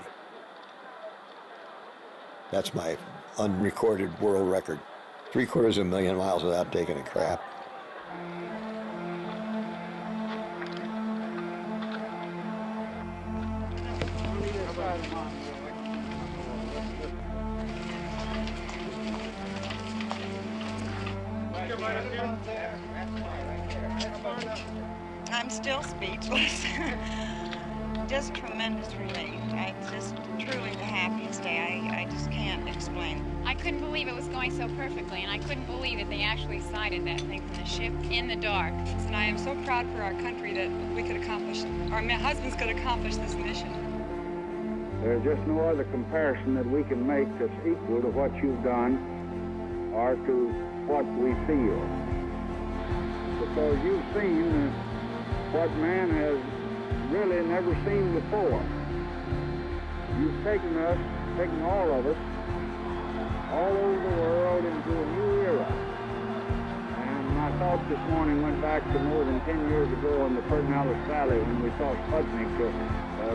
Speaker 14: That's my unrecorded world record. 750,000 miles without taking a crap.
Speaker 8: I'm still speechless. Just tremendous relief. It's just truly the happiest day. I just can't explain.
Speaker 10: I couldn't believe it was going so perfectly, and I couldn't believe that they actually sighted that thing from the ship in the dark.
Speaker 6: And I am so proud for our country that we could accomplish, our husbands could accomplish this mission.
Speaker 11: There's just no other comparison that we can make that's equal to what you've done or to what we feel. Because you've seen what man has really never seen before. You've taken all of us, all over the world into a new era. And my thoughts this morning went back to more than 10 years ago in the Pedernales Valley when we saw Sputnik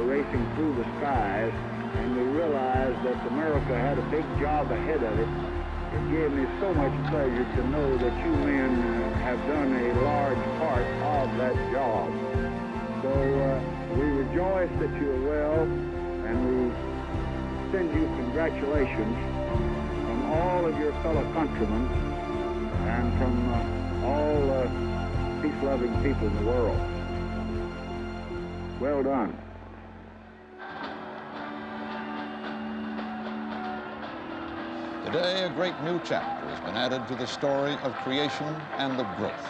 Speaker 11: racing through the skies, and we realized that America had a big job ahead of it. It gave me so much pleasure to know that you men have done a large part of that job. So we rejoice that you're well, and we send you congratulations from all of your fellow countrymen and from all peace-loving people in the world. Well done.
Speaker 12: Today, a great new chapter has been added to the story of creation and of growth.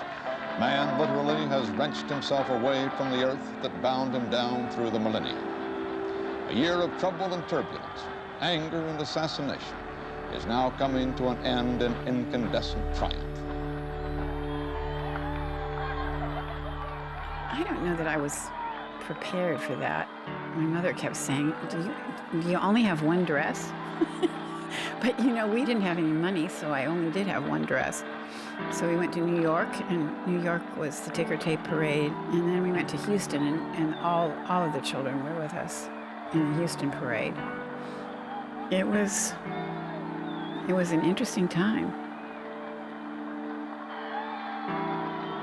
Speaker 12: Man literally has wrenched himself away from the earth that bound him down through the millennia. A year of trouble and turbulence, anger and assassination is now coming to an end in incandescent triumph.
Speaker 20: I don't know that I was prepared for that. My mother kept saying, do you only have one dress? But you know, we didn't have any money, so I only did have one dress. So we went to New York, and New York was the ticker tape parade. And then we went to Houston, and all of the children were with us in the Houston parade. It was an interesting time.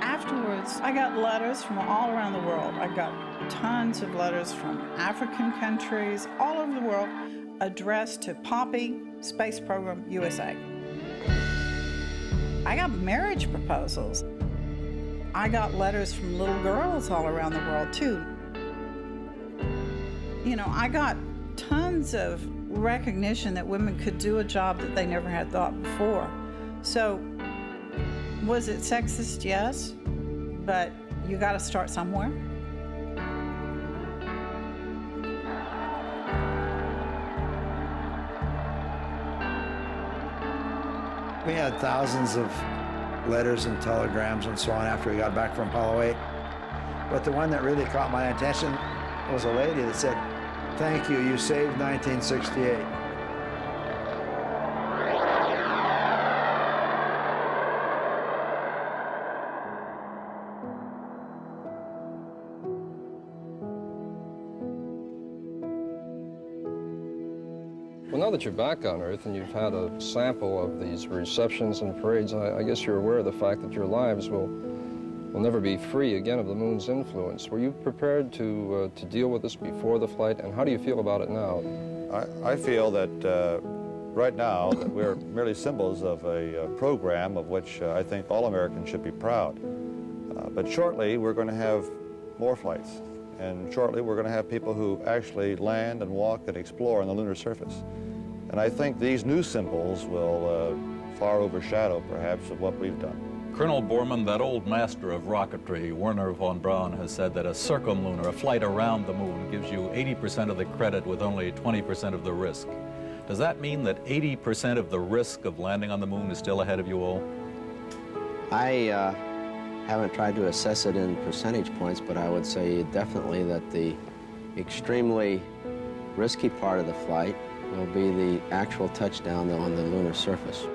Speaker 7: Afterwards, I got letters from all around the world. I got tons of letters from African countries, all over the world, addressed to Poppy, Space Program USA. I got marriage proposals. I got letters from little girls all around the world, too. You know, I got tons of recognition that women could do a job that they never had thought before. So, was it sexist? Yes, but you got to start somewhere.
Speaker 26: We had thousands of letters and telegrams and so on after we got back from Apollo 8. But the one that really caught my attention was a lady that said, "Thank you, you saved 1968.
Speaker 16: Well, now that you're back on Earth and you've had a sample of these receptions and parades, I guess you're aware of the fact that your lives will never be free again of the moon's influence. Were you prepared to deal with this before the flight, and how do you feel about it now?
Speaker 22: I feel that right now that we're merely symbols of a program of which I think all Americans should be proud. But shortly we're going to have more flights, and shortly we're going to have people who actually land and walk and explore on the lunar surface. And I think these new symbols will far overshadow perhaps of what we've done.
Speaker 13: Colonel Borman, that old master of rocketry, Werner von Braun, has said that a circumlunar, a flight around the moon, gives you 80% of the credit with only 20% of the risk. Does that mean that 80% of the risk of landing on the moon is still ahead of you all?
Speaker 15: I haven't tried to assess it in percentage points, but I would say definitely that the extremely risky part of the flight will be the actual touchdown on the lunar surface.